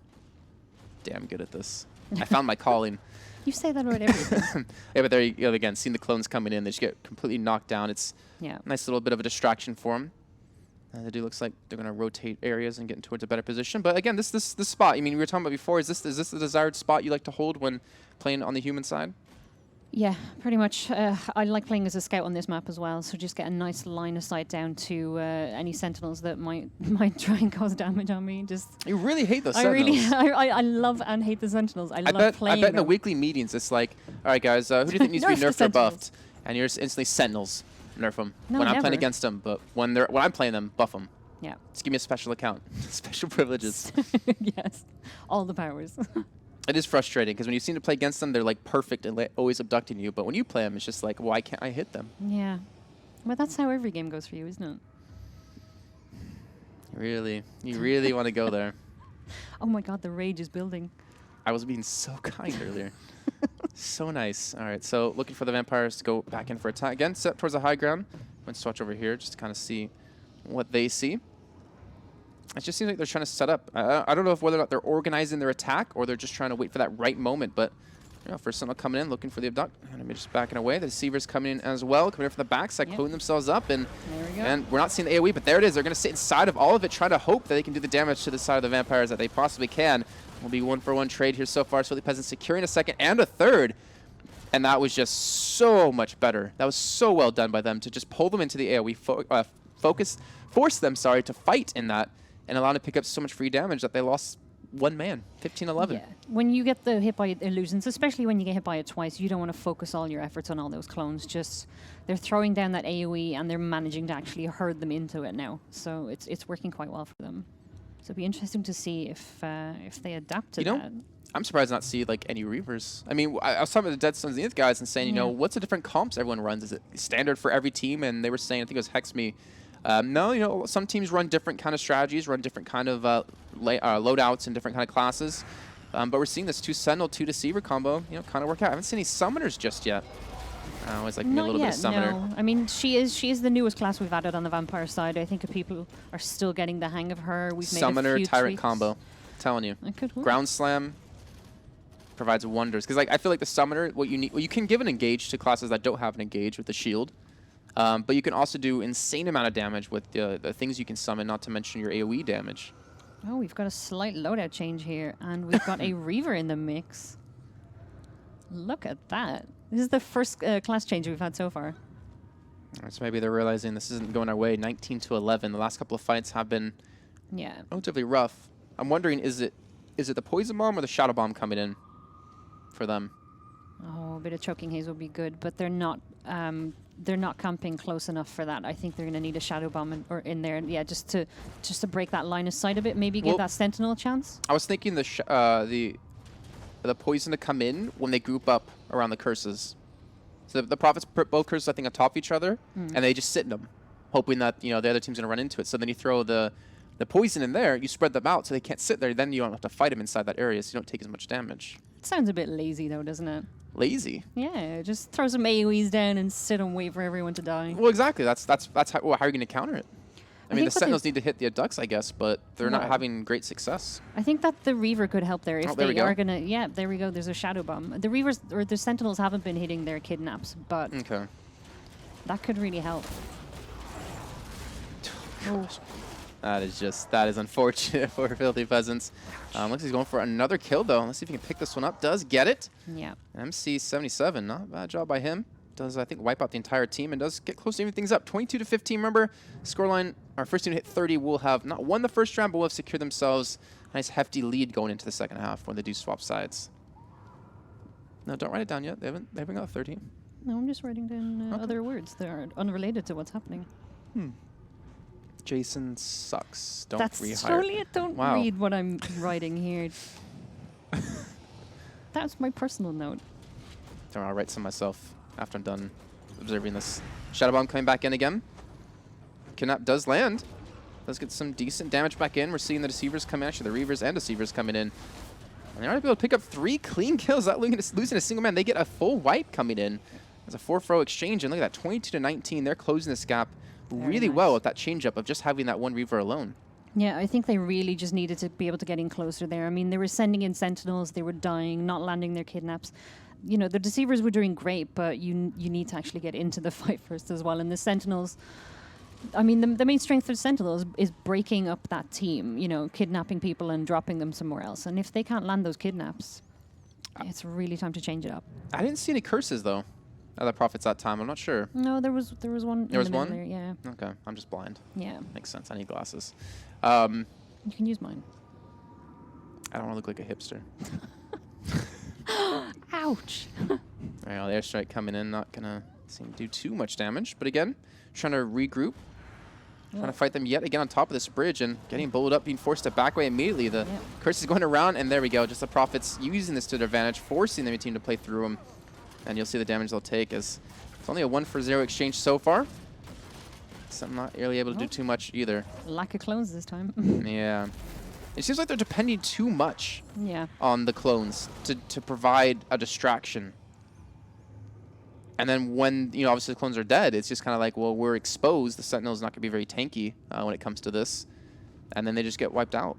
damn good at this. I found my calling. You say that about everything. Yeah, but there you go again. Seeing the clones coming in, they just get completely knocked down. It's a nice little bit of a distraction for them. They do looks like they're going to rotate areas and get towards a better position. But again, this spot. I mean, we were talking about before. Is this the desired spot you like to hold when playing on the human side? Yeah, pretty much. I like playing as a scout on this map as well, so just get a nice line of sight down to any sentinels that might try and cause damage on me. You really hate those sentinels. I love and hate the sentinels. I love playing I bet in the weekly meetings it's like, all right, guys, who do you think needs to be nerfed or buffed? And you're just instantly sentinels. Nerf them when I'm playing against them, but when I'm playing them, buff them. Yeah. Just give me a special account, special privileges. Yes, all the powers. It is frustrating because when you seem to play against them, they're like perfect and always abducting you. But when you play them, it's just like, why can't I hit them? Yeah. Well, that's how every game goes for you, isn't it? You really want to go there. Oh my god, the rage is building. I was being so kind earlier. So nice. All right, so looking for the vampires to go back in for attack. Again, set towards the high ground. Let's swatch over here just to kind of see what they see. It just seems like they're trying to set up. I don't know whether or not they're organizing their attack or they're just trying to wait for that right moment. But first Sentinel coming in, looking for the abduct. And I'm just backing away. The Deceiver's coming in as well, coming in from the backside, pulling themselves up. And we're not seeing the AoE, but there it is. They're going to sit inside of all of it, trying to hope that they can do the damage to the side of the vampires that they possibly can. Will be 1-for-1 trade here so far. So the Peasants securing a second and a third. And that was just so much better. That was so well done by them to just pull them into the AoE, force them to fight in that, and allow them to pick up so much free damage that they lost one man, 15-11. Yeah. When you get the hit by illusions, especially when you get hit by it twice, you don't want to focus all your efforts on all those clones. Just they're throwing down that AoE and they're managing to actually herd them into it now. So it's working quite well for them. So it'd be interesting to see if they adapt to that. I'm surprised not to see like any Reavers. I mean, I was talking to the Dead Sun Zenith guys and saying, what's the different comps everyone runs? Is it standard for every team? And they were saying, I think it was Hexme. No, some teams run different kind of strategies, run different kind of loadouts and different kind of classes. But we're seeing this 2 Sentinel, 2 Deceiver combo, kind of work out. I haven't seen any Summoners just yet. I always like me a little bit of Summoner. No. I mean, she is the newest class we've added on the Vampire side. I think people are still getting the hang of her. We've Summoner made a few Tyrant tweaks. combo. I'm telling you. It could work. Ground Slam provides wonders. Because I feel like the Summoner, what you need, you can give an engage to classes that don't have an engage with the shield. But you can also do insane amount of damage with the things you can summon, not to mention your AoE damage. Oh, we've got a slight loadout change here, and we've got a Reaver in the mix. Look at that. This is the first class change we've had so far. So maybe they're realizing this isn't going our way. 19-11. The last couple of fights have been relatively rough. I'm wondering, is it the poison bomb or the shadow bomb coming in for them? Oh, a bit of choking haze would be good, but they're not camping close enough for that. I think they're going to need a shadow bomb in there, just to break that line of sight a bit. Maybe give that sentinel a chance. I was thinking the poison to come in when they group up around the curses. So the prophets put both curses, I think, on top of each other, and they just sit in them, hoping that the other team's going to run into it. So then you throw the poison in there, you spread them out so they can't sit there. Then you don't have to fight them inside that area, so you don't take as much damage. It sounds a bit lazy, though, doesn't it? Lazy? Yeah, just throw some AoEs down and sit and wait for everyone to die. Well, exactly. That's how are you going to counter it? I mean, the Sentinels need to hit the Adducts, I guess, but they're not having great success. I think that the Reaver could help there if they are going to... Yeah, there we go. There's a Shadow Bomb. The Reavers, or the Sentinels haven't been hitting their kidnaps, but that could really help. Oh. That is unfortunate for Filthy Peasants. Looks like he's going for another kill, though. Let's see if he can pick this one up. Does get it. Yeah. MC77, not a bad job by him. Does, I think, wipe out the entire team and does get close to even things up. 22-15, remember, scoreline, our first team to hit 30 will have not won the first round, but will have secured themselves a nice hefty lead going into the second half when they do swap sides. No, don't write it down yet. They haven't got 30. No, I'm just writing down other words that are unrelated to what's happening. Jason sucks. Don't That's rehire. totally it. Don't read what I'm writing here. That's my personal note. I'll write some myself after I'm done observing this. Shadow Bomb coming back in again. Kidnap does land. Does get some decent damage back in. We're seeing the Deceivers come in. Actually, the Reavers and Deceivers coming in. And they're already able to pick up 3 clean kills without losing a single man. They get a full wipe coming in. There's a 4-throw exchange. And look at that, 22-19. They're closing this gap really well with that change-up of just having that one Reaver alone. Yeah, I think they really just needed to be able to get in closer there. I mean, they were sending in Sentinels. They were dying, not landing their kidnaps. You know, the Deceivers were doing great, but you need to actually get into the fight first as well. And the Sentinels, I mean, the main strength of Sentinels is breaking up that team, you know, kidnapping people and dropping them somewhere else. And if they can't land those kidnaps, it's really time to change it up. I didn't see any curses, though, at the Prophets that time. I'm not sure. No, there was one. There was one? There, yeah. Okay, I'm just blind. Yeah. Makes sense. I need glasses. You can use mine. I don't want to look like a hipster. Ouch. All right, well, the airstrike coming in, not going to seem to do too much damage. But again, trying to regroup. Trying to fight them yet again on top of this bridge and getting bowled up, being forced to back away immediately. The curse is going around, and there we go. Just the Prophets using this to their advantage, forcing the team to play through them. And you'll see the damage they'll take as it's only a 1-for-0 exchange so far. So I'm not really able to do too much either. Lack of clones this time. Yeah. It seems like they're depending too much on the clones to provide a distraction. And then when, you know, obviously the clones are dead, it's just kind of like, well, we're exposed. The Sentinel's not going to be very tanky when it comes to this. And then they just get wiped out.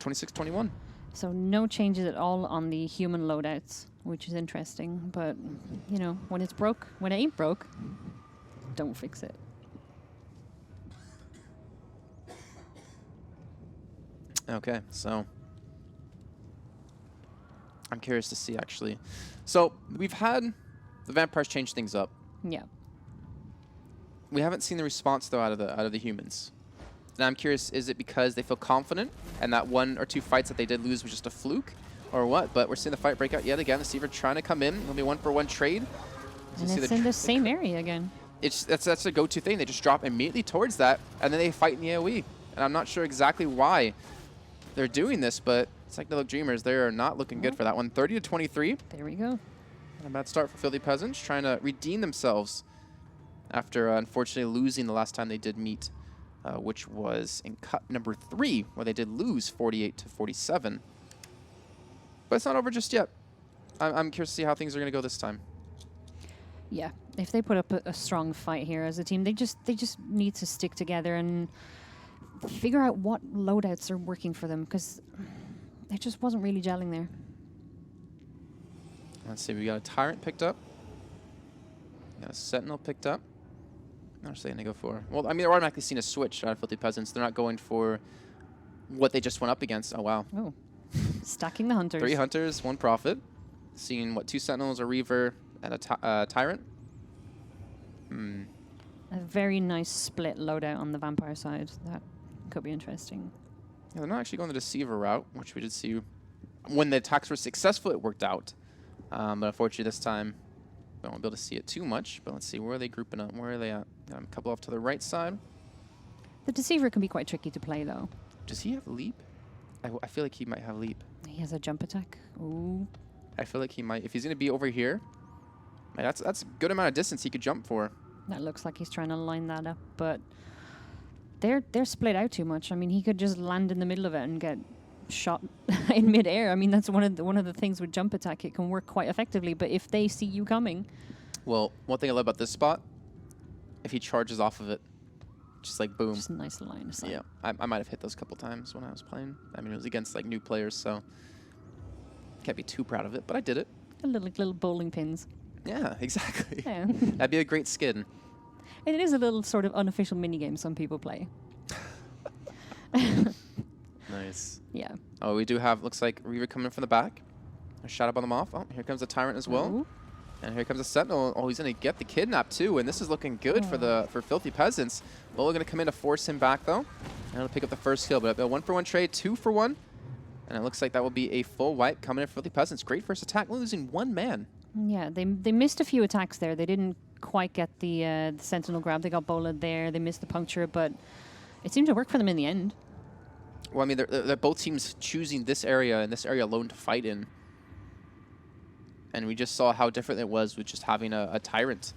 26-21. So no changes at all on the human loadouts, which is interesting. But, you know, when it ain't broke, don't fix it. Okay, so I'm curious to see, actually. So we've had the vampires change things up. Yeah. We haven't seen the response, though, out of the humans. And I'm curious, is it because they feel confident and that 1 or 2 fights that they did lose was just a fluke or what? But we're seeing the fight break out yet again. The Deceiver trying to come in. It'll be 1-for-1 trade. And it's in the same area again. That's a go-to thing. They just drop immediately towards that, and then they fight in the AoE. And I'm not sure exactly why they're doing this, but Psychedelic Dreamers, they are not looking good for that one. 30-23. There we go. Not a bad start for Filthy Peasants, trying to redeem themselves after unfortunately losing the last time they did meet, which was in cut number 3, where they did lose 48-47. But it's not over just yet. I'm curious to see how things are going to go this time. Yeah, if they put up a strong fight here as a team, they just need to stick together and figure out what loadouts are working for them, because it just wasn't really gelling there. Let's see, we got a Tyrant picked up. We got a Sentinel picked up. What are they going to go for? Well, I mean, they're automatically seeing a switch out of Filthy Peasants. They're not going for what they just went up against. Oh, wow. Oh, stacking the Hunters. 3 Hunters, 1 Prophet. Seeing, what, 2 Sentinels, a Reaver, and a Tyrant. A very nice split loadout on the vampire side. That could be interesting. Yeah, they're not actually going the deceiver route, which we did see when the attacks were successful. It worked out, but unfortunately this time we won't be able to see it too much. But let's see, where are they grouping up? Where are they at? A couple off to the right side. The deceiver can be quite tricky to play though. Does he have leap? I feel like he might have leap. He has a jump attack. Ooh. I feel like he might. If he's going to be over here, man, that's a good amount of distance he could jump for. That looks like he's trying to line that up, but they're split out too much. I mean, he could just land in the middle of it and get shot in midair. I mean, that's one of the things with jump attack. It can work quite effectively, but if they see you coming, well, one thing I love about this spot, if he charges off of it, just like boom. just a nice line of sight. Yeah, I might have hit those a couple times when I was playing. I mean, it was against like new players, so can't be too proud of it, but I did it. Little bowling pins. Yeah, exactly. Yeah. That'd be a great skin. And it is a little sort of unofficial minigame some people play. Nice. Yeah. Oh, we do have, looks like Reaver coming in from the back. A shot up on them off. Oh, here comes the Tyrant as well. Ooh. And here comes the Sentinel. Oh, he's going to get the kidnap too, and this is looking good for Filthy Peasants. Lola going to come in to force him back though. And he'll pick up the first kill, but a 1-for-1 trade, 2-for-1. And it looks like that will be a full wipe coming in for Filthy Peasants. Great first attack, losing one man. Yeah, they missed a few attacks there. They didn't quite get the Sentinel grab. They got bowled there. They missed the puncture, but it seemed to work for them in the end. Well, I mean, they're both teams choosing this area and this area alone to fight in. And we just saw how different it was with just having a Tyrant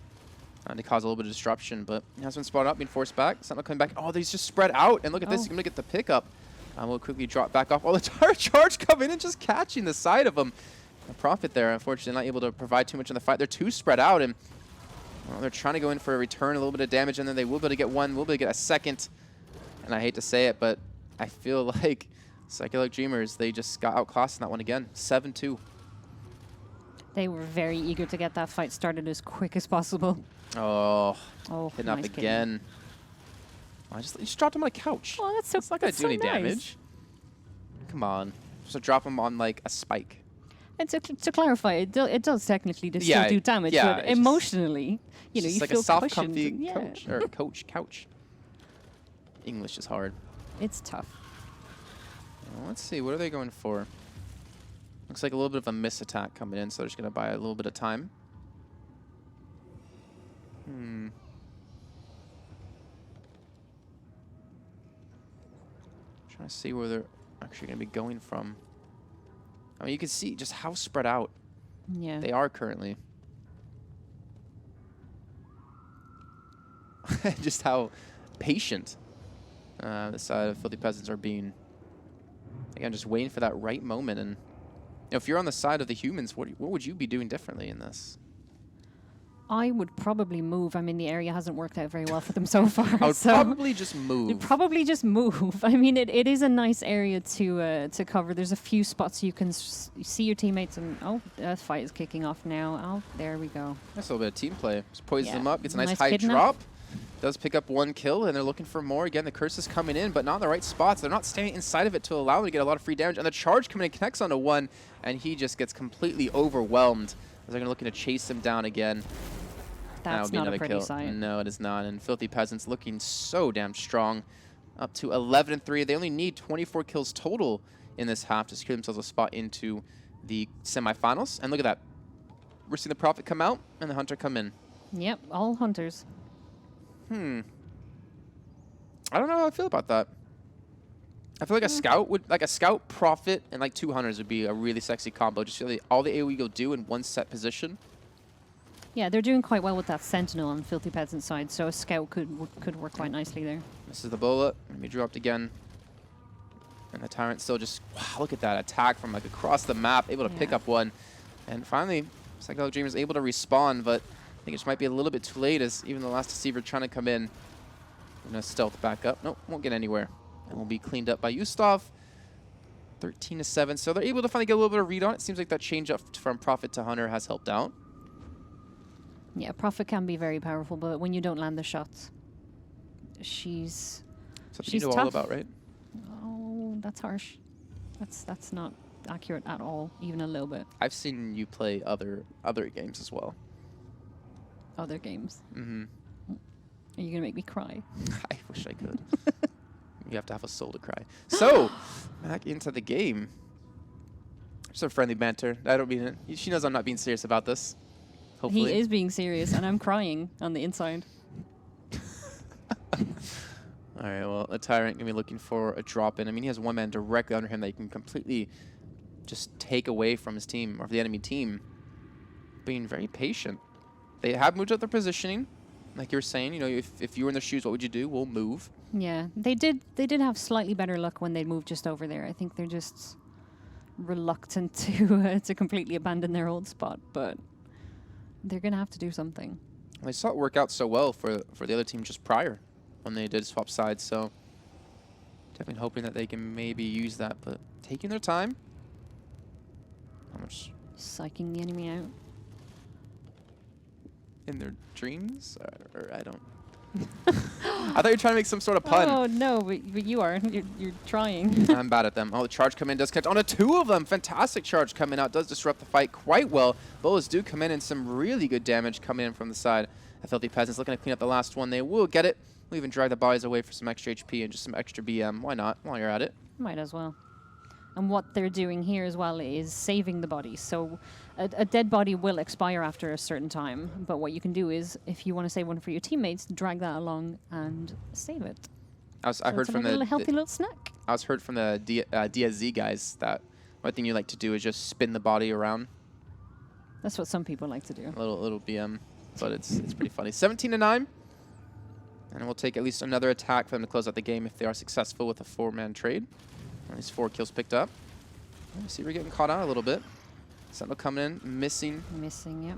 to cause a little bit of disruption. But he has been spotted up, being forced back. Sentinel coming back. Oh, he's just spread out. And look at this. He's going to get the pickup. We'll quickly drop back off. Oh, the Tyrant charge coming in and just catching the side of him. A Prophet there, unfortunately, not able to provide too much in the fight. They're too spread out, and well, they're trying to go in for a return, a little bit of damage, and then they will be able to get one, will be able to get a second. And I hate to say it, but I feel like Psychedelic Dreamers, they just got outclassed in that one again. 7-2. They were very eager to get that fight started as quick as possible. Oh, hitting nice up again. Oh, I just dropped him on a couch. Oh, that's so It's not going to do any damage. Come on. Just drop him on like a spike. And to clarify, it does technically still do damage, yeah, but emotionally, you know, you like feel a soft, cushioned. comfy Yeah. coach or couch. English is hard. It's tough. Well, let's see. What are they going for? Looks like a little bit of a miss attack coming in, so they're just going to buy a little bit of time. Trying to see where they're actually going to be going from. I mean, you can see just how spread out they are currently. Just how patient the side of Filthy Peasants are being. Again, just waiting for that right moment. And you know, if you're on the side of the humans, what would you be doing differently in this? I would probably move. I mean, the area hasn't worked out very well for them so far. I would probably just move. You'd probably just move. I mean, it is a nice area to cover. There's a few spots you can see your teammates, and that fight is kicking off now. Oh, there we go. That's a little bit of team play. Just poisons them up, gets a nice high kidnap. drop. Does pick up one kill, and they're looking for more. Again, the curse is coming in, but not in the right spots. They're not staying inside of it to allow them to get a lot of free damage. And the charge coming in connects onto one, and he just gets completely overwhelmed. As they're going to looking to chase him down again. That's would be not another a pretty kill. sight. No, it is not. And Filthy Peasants looking so damn strong. Up to 11-3. They only need 24 kills total in this half to secure themselves a spot into the semifinals. And look at that. We're seeing the Prophet come out and the Hunter come in. Yep, all hunters. I don't know how I feel about that. I feel like a scout would, like a scout, Prophet, and like 2 hunters would be a really sexy combo. Just feel like all the AoE you'll do in one set position. Yeah, they're doing quite well with that Sentinel on Filthy Peasant side, so a scout could work quite nicely there. This is the bullet. Let me dropped again. And the Tyrant still just, wow, look at that attack from like across the map, able to pick up one. And finally, Psychedelic Dreamer is able to respawn, but I think it just might be a little bit too late as even the last Deceiver trying to come in. Gonna stealth back up. Nope, won't get anywhere. And will be cleaned up by Gustav. 13-7. So they're able to finally get a little bit of read on it. Seems like that change up from Prophet to Hunter has helped out. Yeah, Prophet can be very powerful, but when you don't land the shots, she's Something you know all about, right? Oh, that's harsh. That's not accurate at all, even a little bit. I've seen you play other games as well. Other games. Are you going to make me cry? I wish I could. You have to have a soul to cry. So, back into the game. Some friendly banter. I don't mean it. She knows I'm not being serious about this. Hopefully. He is being serious, and I'm crying on the inside. All right, well, the Tyrant going to be looking for a drop-in. I mean, he has one man directly under him that he can completely just take away from his team, or the enemy team. Being very patient. They have moved up their positioning. Like you were saying, you know, if you were in their shoes, what would you do? We'll move. Yeah, they did have slightly better luck when they moved just over there. I think they're just reluctant to completely abandon their old spot, but they're going to have to do something. Well, I saw it work out so well for the other team just prior when they did swap sides, so definitely hoping that they can maybe use that, but taking their time. How much? Psyching the enemy out. In their dreams? Or I don't... I thought you were trying to make some sort of pun. Oh, no, but you are. You're trying. I'm bad at them. Oh, the charge come in does catch onto two of them. Fantastic charge coming out. Does disrupt the fight quite well. Bullets do come in and some really good damage coming in from the side. The Filthy Peasants looking to clean up the last one. They will get it. We'll even drag the bodies away for some extra HP and just some extra BM. Why not? While you're at it. Might as well. And what they're doing here as well is saving the bodies. So a dead body will expire after a certain time. But what you can do is, if you want to save one for your teammates, drag that along and save it. I heard from a healthy little snack. I was heard from the DSZ guys that one thing you like to do is just spin the body around. That's what some people like to do. A little BM, but it's pretty funny. 17-9, and we'll take at least another attack for them to close out the game if they are successful with a 4-man trade. At least 4 kills picked up. See, we're getting caught out a little bit. Sentinel coming in, missing. Missing, yep.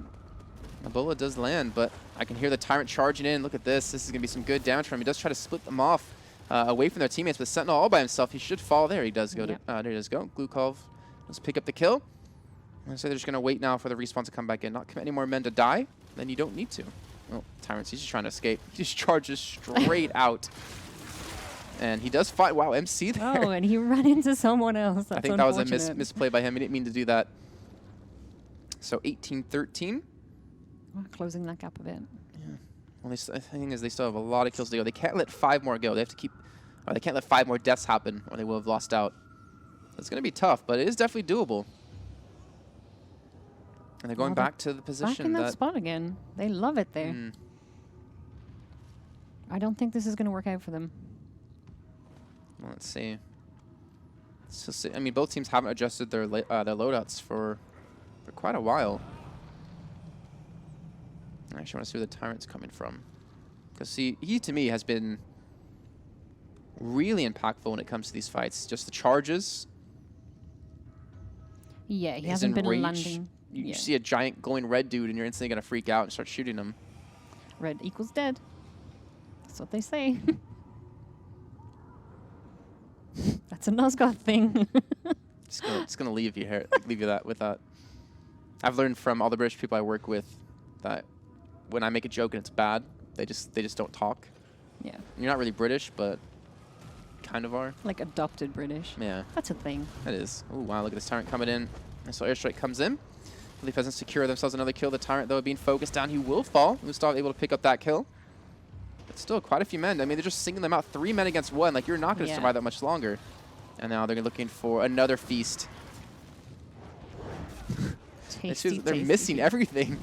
A bullet does land, but I can hear the Tyrant charging in. Look at this. This is going to be some good damage for him. He does try to split them off away from their teammates, but Sentinel all by himself. He should fall there. He does go to... there he does go. Glukov does pick up the kill. And so they're just going to wait now for the respawn to come back in. Not commit any more men to die. Then you don't need to. Oh, Tyrant, he's just trying to escape. He just charges straight out. And he does fight. Wow, MC there. Oh, and he ran into someone else. That's I think that was a misplay by him. He didn't mean to do that. So 18-13. Closing that gap a bit. Yeah. Well, the thing is, they still have a lot of kills to go. They can't let 5 more go. They have to keep... Or they can't let 5 more deaths happen, or they will have lost out. It's going to be tough, but it is definitely doable. And they're going back to the position back in that spot again. They love it there. I don't think this is going to work out for them. Well, let's see. I mean, both teams haven't adjusted their loadouts for quite a while. I actually want to see where the Tyrant's coming from. Because, see, he, to me, has been really impactful when it comes to these fights. Just the charges. Yeah, he hasn't been landing. You see a giant glowing red dude, and you're instantly going to freak out and start shooting him. Red equals dead. That's what they say. That's a Nosgoth thing. Just gonna leave you here. Leave you with that. I've learned from all the British people I work with that when I make a joke and it's bad, they just don't talk. Yeah. You're not really British, but kind of are. Like adopted British. Yeah. That's a thing. That is. Oh wow! Look at this Tyrant coming in. And so airstrike comes in. The Peasants secure themselves another kill. The Tyrant, though, being focused down, he will fall. Nosgoth able to pick up that kill. But still, quite a few men. I mean, they're just singling them out. 3 men against 1. Like, you're not going to survive that much longer. And now they're looking for another feast. Tasty, they're missing everything.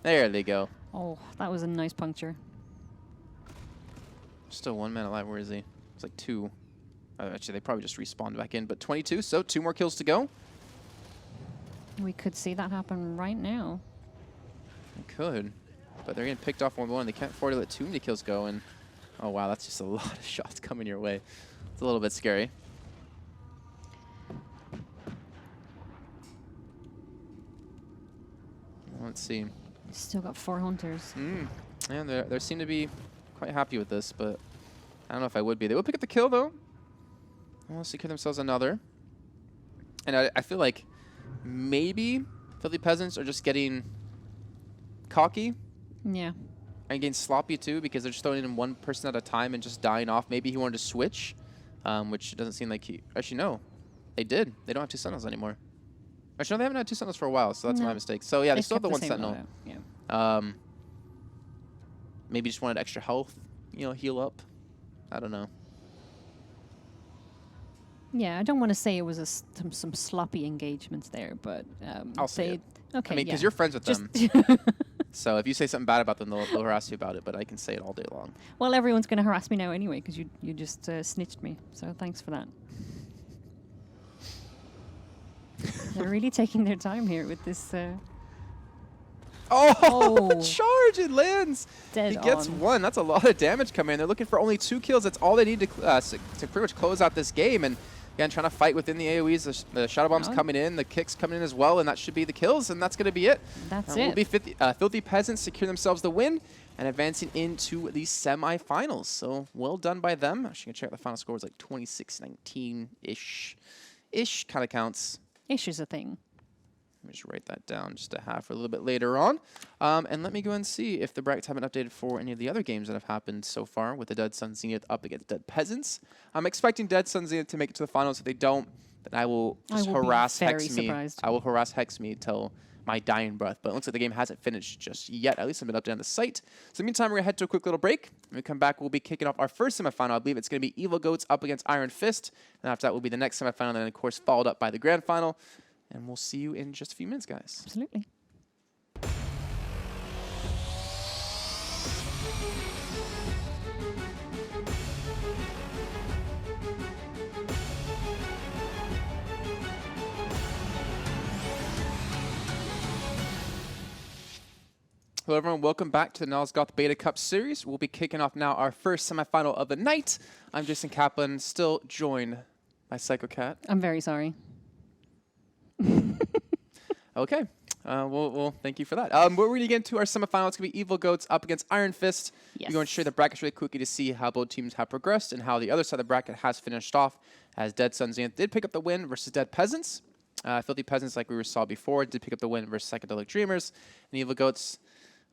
There they go. Oh, that was a nice puncture. Still 1 man alive. Where is he? It's like 2. Actually, they probably just respawned back in. But 22, so 2 more kills to go. We could see that happen right now. We could. But they're getting picked off 1-1. They can't afford to let too many kills go. And oh, wow, that's just a lot of shots coming your way. It's a little bit scary. Let's see. Still got 4 hunters. Yeah, they seem to be quite happy with this, but I don't know if I would be. They will pick up the kill, though. They'll secure themselves another. And I feel like maybe Filthy Peasants are just getting cocky. Yeah. And getting sloppy, too, because they're just throwing in 1 person at a time and just dying off. Maybe he wanted to switch, which doesn't seem like he... Actually, no. They did. They don't have 2 Sentinels anymore. Actually, no, they haven't had 2 Sentinels for a while, so that's my mistake. So, yeah, they still have the 1 Sentinel. Yeah. Maybe just wanted extra health heal up. I don't know. Yeah, I don't want to say it was some sloppy engagements there, but I'll say it. Okay, I mean, because yeah. you're friends with them. So if you say something bad about them, they'll harass you about it, but I can say it all day long. Well, everyone's going to harass me now anyway, because you just snitched me, so thanks for that. They're really taking their time here with this... Oh, charge! It lands. Dead He gets on. 1. That's a lot of damage coming in. They're looking for only 2 kills. That's all they need to pretty much close out this game. And again, trying to fight within the AoEs. The Shadow Bomb's coming in. The kicks coming in as well. And that should be the kills. And that's going to be it. That's Will it. be Filthy Peasants secure themselves the win and advancing into the semifinals. So well done by them. Actually, going to check out the final score. It's like 26-19-ish. Ish kind of counts. Ish is a thing. Let me just write that down just a half for a little bit later on. And let me go and see if the brackets haven't updated for any of the other games that have happened so far with the Dead Sun Zenith up against Dead Peasants. I'm expecting Dead Sun Zenith to make it to the finals. If they don't, then I will just harass Hex me. I will harass Hex me till my dying breath. But it looks like the game hasn't finished just yet. At least I've been updated on the site. So in the meantime, we're going to head to a quick little break. When we come back, we'll be kicking off our first semifinal. I believe it's going to be Evil Goats up against Iron Fist. And after that will be the next semifinal. And then, of course, followed up by the grand final. And we'll see you in just a few minutes, guys. Absolutely. Hello, everyone. Welcome back to the Nosgoth Beta Cup Series. We'll be kicking off now our first semifinal of the night. I'm Jason Kaplan, still joined by Psycho Cat. I'm very sorry. Okay. Well, thank you for that. We're going to get into our semifinal. It's going to be Evil Goats up against Iron Fist. Yes. We're going to share the brackets really quickly to see how both teams have progressed and how the other side of the bracket has finished off, as Dead Sun Zenith did pick up the win versus Dead Peasants. Filthy Peasants, like we saw before, did pick up the win versus Psychedelic Dreamers. And Evil Goats,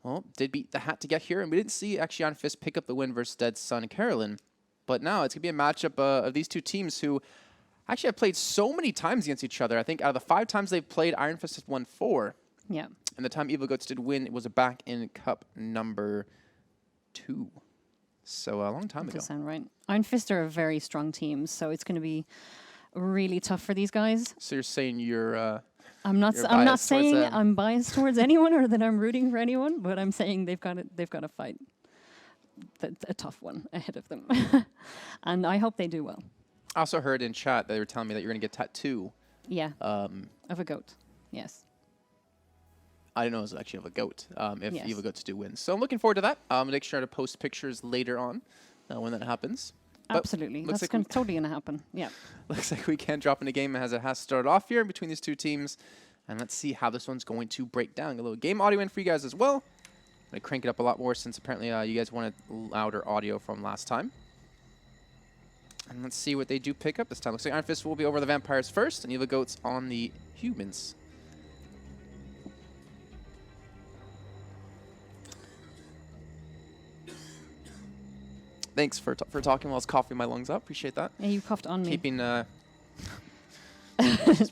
well, did beat the hat to get here. And we didn't see actually Iron Fist pick up the win versus Dead Sun Carolyn. But now it's going to be a matchup of these two teams who actually have played so many times against each other. I think out of the 5 times they've played, Iron Fist has won 4. Yeah. And the time Evil Goats did win, it was back in Cup number 2. So a long time ago. Does sound right. Iron Fist are a very strong team, so it's going to be really tough for these guys. So you're saying you're I'm not you're I'm not biased towards saying them. I'm biased towards anyone or that I'm rooting for anyone, but I'm saying they've got to fight a tough one ahead of them. And I hope they do well. I also heard in chat they were telling me that you're going to get tattoo. Yeah. Of a goat. Yes. I didn't know it was actually of a goat if Yes. Evil Goats do win. So I'm looking forward to that. I'm make sure to post pictures later on when that happens. But Absolutely. looks That's like totally going to happen. Yeah. looks like we can drop in a game as it has started off here between these two teams. And let's see how this one's going to break down. A little game audio in for you guys as well. I'm going to crank it up a lot more since apparently you guys wanted louder audio from last time. And let's see what they do pick up this time. Looks like Iron Fist will be over the vampires first, and Evil Goats on the humans. Thanks for talking while I was coughing my lungs up. Appreciate that. Yeah, you coughed on me. Keeping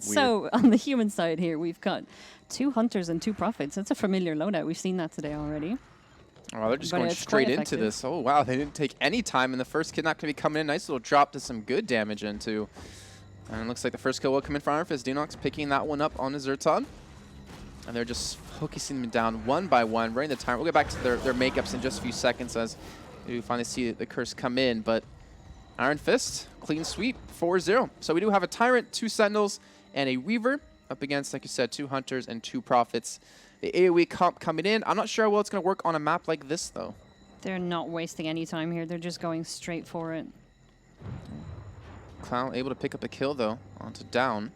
So on the human side here, we've got 2 hunters and 2 prophets. That's a familiar loadout. We've seen that today already. Oh, they're just But going it's straight quite into effective. this. Oh, wow. They didn't take any time, and the first kidnap going to be coming in. Nice little drop to some good damage into. And it looks like the first kill will come in for Iron Fist. Dinox picking that one up on his Zerton. And they're just focusing them down one by one, running the time. We'll get back to their makeups in just a few seconds as we finally see the curse come in. But Iron Fist, clean sweep, 4-0. So we do have a Tyrant, 2 Sentinels, and a Reaver up against, like you said, 2 Hunters and 2 Prophets. The AoE comp coming in. I'm not sure how well it's going to work on a map like this, though. They're not wasting any time here. They're just going straight for it. Clown able to pick up a kill, though, onto down.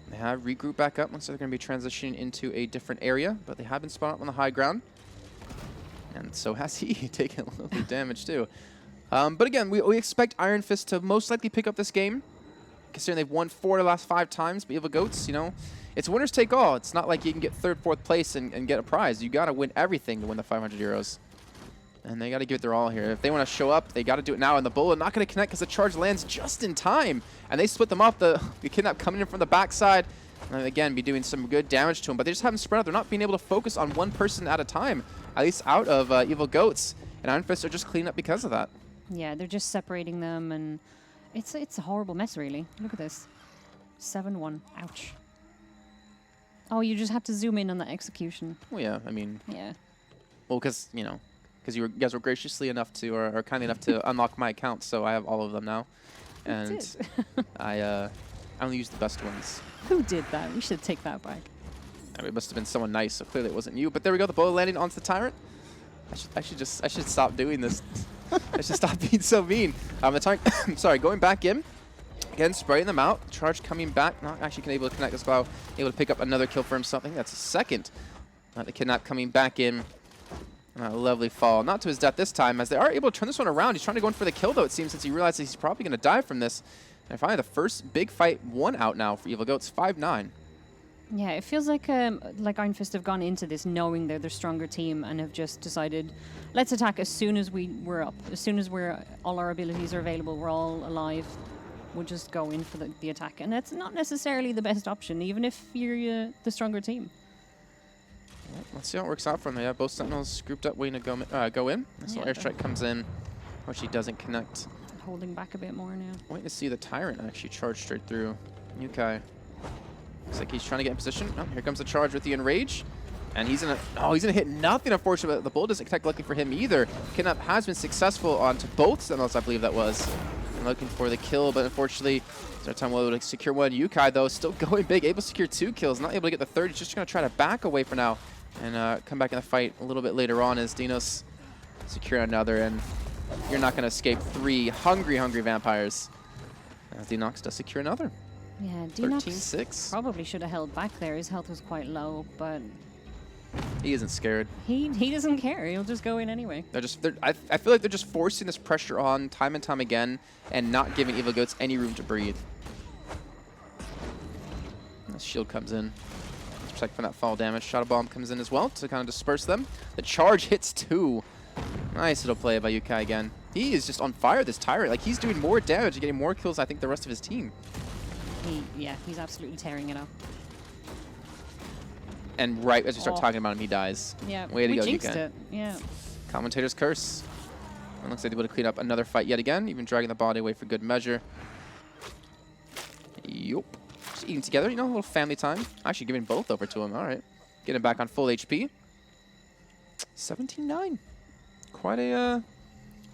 They have regrouped back up. Looks like they're going to be transitioning into a different area, but they have been spun up on the high ground. And so has he taken a little bit of damage, too. But again, we expect Iron Fist to most likely pick up this game, considering they've won 4 of the last 5 times. But Evil Goats, you know, it's winners take all. It's not like you can get 3rd, 4th place and get a prize. You got to win everything to win the 500 euros. And they got to give it their all here. If they want to show up, they got to do it now. And the bullet not going to connect because the charge lands just in time. And they split them off. The kidnap coming in from the backside. And again, be doing some good damage to them. But they just haven't spread out. They're not being able to focus on one person at a time, at least out of Evil Goats. And And Iron Fists are just cleaning up because of that. Yeah, they're just separating them, and it's a horrible mess, really. Look at this. 7-1. Ouch. Oh, you just have to zoom in on the execution. Well, yeah, I mean... Yeah. Well, because, you know, because you guys were graciously enough to, or kindly enough to unlock my account, so I have all of them now. And I only use the best ones. Who did that? We should take that back. I mean, it must have been someone nice, so clearly it wasn't you. But there we go, the bullet landing onto the Tyrant. I should stop doing this. I should stop being so mean. The Tyrant, sorry, going back in. Again, spraying them out. Charge coming back. Not actually able to connect as well. Able to pick up another kill for himself. I think that's a second. The Kidnap coming back in. A lovely fall. Not to his death this time, as they are able to turn this one around. He's trying to go in for the kill, though, it seems, since he realizes he's probably going to die from this. And finally, the first big fight, one out now for Evil Goats, 5-9. Yeah, it feels like Iron Fist have gone into this knowing they're the stronger team and have just decided, let's attack as soon as we're up. As soon as all our abilities are available, we're all alive. We'll just go in for the attack. And that's not necessarily the best option, even if you're the stronger team. Well, let's see how it works out for them. Yeah, both Sentinels grouped up, waiting to go in. So airstrike comes in, which he doesn't connect. Holding back a bit more now. Waiting to see the Tyrant actually charge straight through. UK. Looks like he's trying to get in position. Oh, here comes the charge with the Enrage. And he's gonna hit nothing, unfortunately. The bullet doesn't connect, luckily for him either. Kidnap has been successful onto both Sentinels, I believe that was. And looking for the kill, but unfortunately, Zartan will able to secure one. Yukai, though, still going big, able to secure 2 kills. Not able to get the third. He's just gonna try to back away for now. And come back in the fight a little bit later on as Dinos secure another. And you're not gonna escape 3 hungry vampires. As Dinox does secure another. Yeah, Dinox 13-6. probably should have held back there. His health was quite low, but he isn't scared. He doesn't care. He'll just go in anyway. I feel like they're just forcing this pressure on time and time again and not giving Evil Goats any room to breathe. The shield comes in. Protect from that fall damage. Shadow Bomb comes in as well to kind of disperse them. The charge hits 2. Nice little play by Yukai again. He is just on fire, this Tyrant. Like, he's doing more damage and getting more kills, I think, the rest of his team. He's absolutely tearing it up. And right as we start talking about him, he dies. Yeah, way to go, jinxed Yukai. it. Yeah. Commentator's curse. And looks like they're able to clean up another fight yet again, even dragging the body away for good measure. Yup. Just eating together, you know, a little family time. Actually giving both over to him. All right. Getting back on full HP. 17-9. Quite a...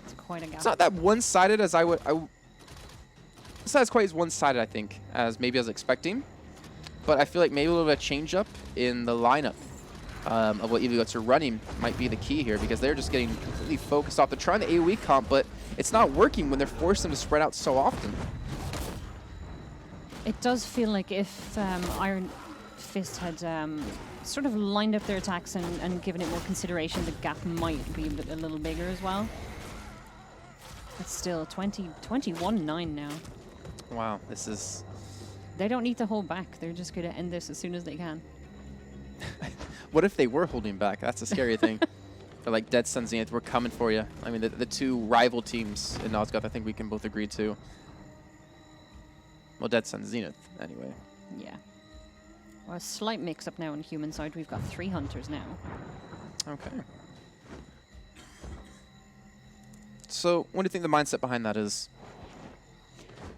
It's quite a gap. It's not that one-sided as I would... It's not as quite as one-sided, I think, as maybe I was expecting. But I feel like maybe a little bit of change-up in the lineup of what Evil Goats are running might be the key here, because they're just getting completely focused off. They're trying the AoE comp, but it's not working when they're forcing them to spread out so often. It does feel like if Iron Fist had sort of lined up their attacks and given it more consideration, the gap might be a little bigger as well. It's still 21-9 now. Wow, this is... They don't need to hold back. They're just going to end this as soon as they can. What if they were holding back? That's a scary thing. They're like, Dead Sun, Zenith, we're coming for you. I mean, the 2 rival teams in Nosgoth, I think we can both agree to. Well, Dead Sun, Zenith, anyway. Yeah. Well, a slight mix-up now on human side. We've got 3 hunters now. Okay. So, what do you think the mindset behind that is?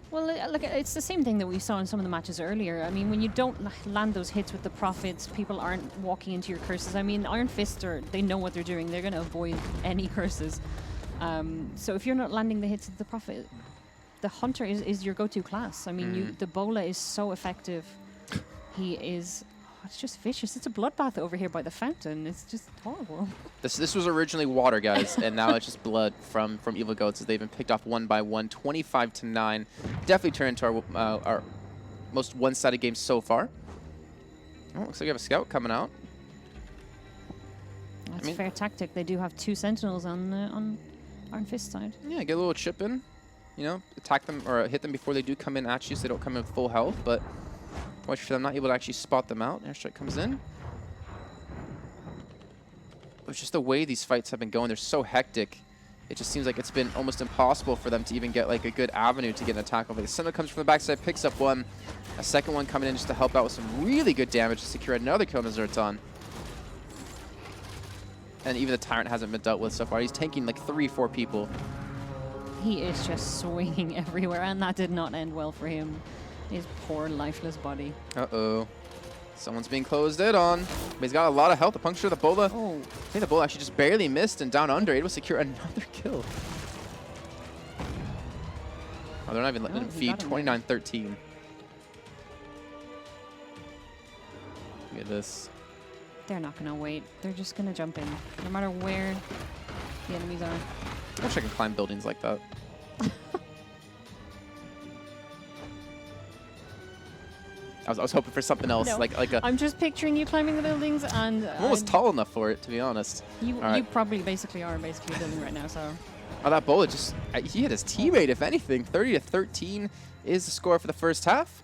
Well, look, it's the same thing that we saw in some of the matches earlier. I mean, when you don't land those hits with the Prophets, people aren't walking into your curses. I mean, Iron Fist, they know what they're doing. They're going to avoid any curses. So if you're not landing the hits with the Prophet, the Hunter is your go-to class. I mean, the Bola is so effective. He is... It's just vicious. It's a bloodbath over here by the fountain. It's just horrible. This was originally water, guys, and now it's just blood from Evil Goats as they've been picked off one by one, 25-9. Definitely turned into our most one-sided game so far. Oh, looks like we have a scout coming out. That's a fair tactic. They do have 2 sentinels on Iron Fist side. Yeah, get a little chip in. You know, attack them or hit them before they do come in at you, so they don't come in with full health, but... Watch for them not able to actually spot them out. Airstrike comes in. It's just the way these fights have been going. They're so hectic. It just seems like it's been almost impossible for them to even get like a good avenue to get an attack over. The Sentinel comes from the backside, picks up one. A second one coming in just to help out with some really good damage to secure another kill on the Zerton. and even the Tyrant hasn't been dealt with so far. He's tanking like 3-4 people. He is just swinging everywhere, and that did not end well for him. His poor, lifeless body. Uh-oh. Someone's being closed in on. But he's got a lot of health. The puncture, the Bola. Oh. I think the Bola actually just barely missed and down under. Able to secure another kill. Oh, they're not even letting him feed. 29-13. Look at this. They're not going to wait. They're just going to jump in, no matter where the enemies are. I wish I could climb buildings like that. I was hoping for something else, No, like a. I'm just picturing you climbing the buildings, and I'm almost tall enough for it, to be honest. You right. probably basically are building right now. So. Oh, that Bola just he hit his teammate. If anything, 30-13 is the score for the first half.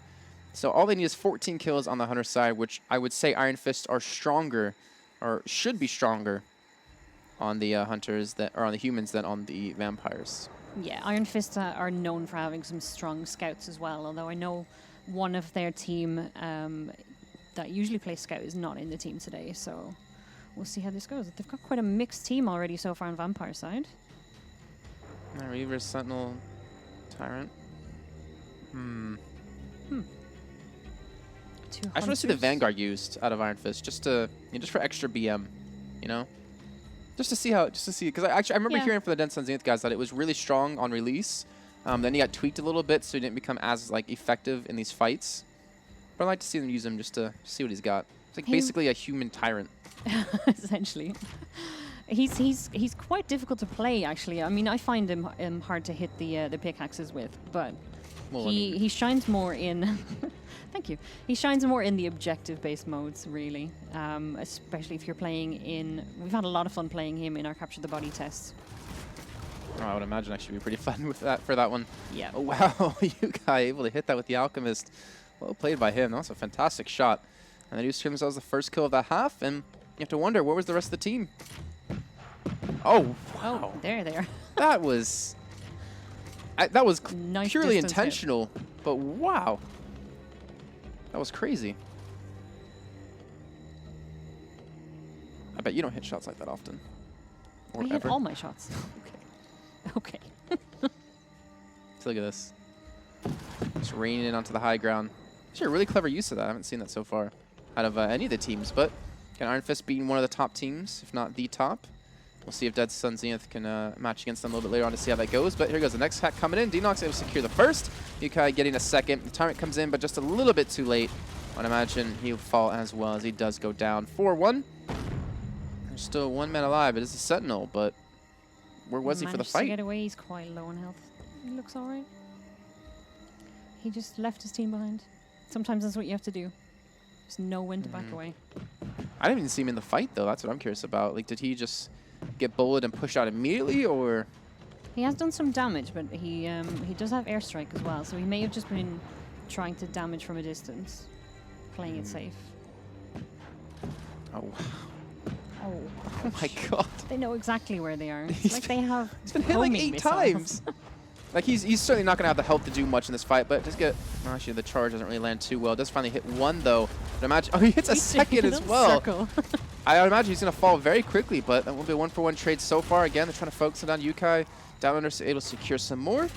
So all they need is 14 kills on the Hunter side, which I would say Iron Fists are stronger, or should be stronger, on the Hunters that are on the humans than on the vampires. Yeah, Iron Fists are known for having some strong scouts as well. Although I know one of their team that usually plays scout is not in the team today, so we'll see how this goes. They've got quite a mixed team already so far on vampire side. Reaver, Sentinel, Tyrant. I just want to see the Vanguard used out of Iron Fist, just to just for extra BM, you know, just to see because I remember hearing from the Dead Sun Zenith guys that it was really strong on release. Then he got tweaked a little bit, so he didn't become as like effective in these fights. But I'd like to see them use him just to see what he's got. It's like basically a human tyrant. Essentially. He's quite difficult to play, actually. I mean, I find him hard to hit the pickaxes with, but well, he shines more in. Thank you. He shines more in the objective-based modes, really. Especially if you're playing in. We've had a lot of fun playing him in our Capture the Body tests. Oh, I would imagine actually be pretty fun with that for that one. Yeah. Oh, wow, you guy able to hit that with the Alchemist. Well played by him. That was a fantastic shot. And they do secure themselves the first kill of the half, and you have to wonder, where was the rest of the team? Oh, wow. Oh, there they are. That was Nice purely distance intentional, but wow. That was crazy. I bet you don't hit shots like that often. Or I hit ever. all my shots. Okay. So look at this. Just raining in onto the high ground. Actually, a really clever use of that. I haven't seen that so far out of any of the teams, but again, Iron Fist being one of the top teams, if not the top. We'll see if Dead Sun Zenith can match against them a little bit later on to see how that goes. But here goes the next hack coming in. Denox able to secure the first. Yukai getting a second. The Tyrant comes in, but just a little bit too late. I'd imagine he'll fall as well as he does go down. 4-1. There's still one man alive. It is a Sentinel, but where was he for the fight? To get away. He's quite low on health. He looks all right. He just left his team behind. Sometimes that's what you have to do. Just know when to back away. I didn't even see him in the fight, though. That's what I'm curious about. Like, did he just get bullied and pushed out immediately, or? He has done some damage, but he does have airstrike as well, so he may have just been trying to damage from a distance, playing it safe. Oh, wow. Oh my God. They know exactly where they are. It's like they have. He's been hit like 8 times. Like, he's certainly not going to have the health to do much in this fight, but just get... Well, actually, the charge doesn't really land too well. Does finally hit one, though. But imagine... Oh, he hits a second as well. I would imagine he's going to fall very quickly, but that will be a 1-for-1 trade so far. Again, they're trying to focus it on Yukai. Down under able to secure some more.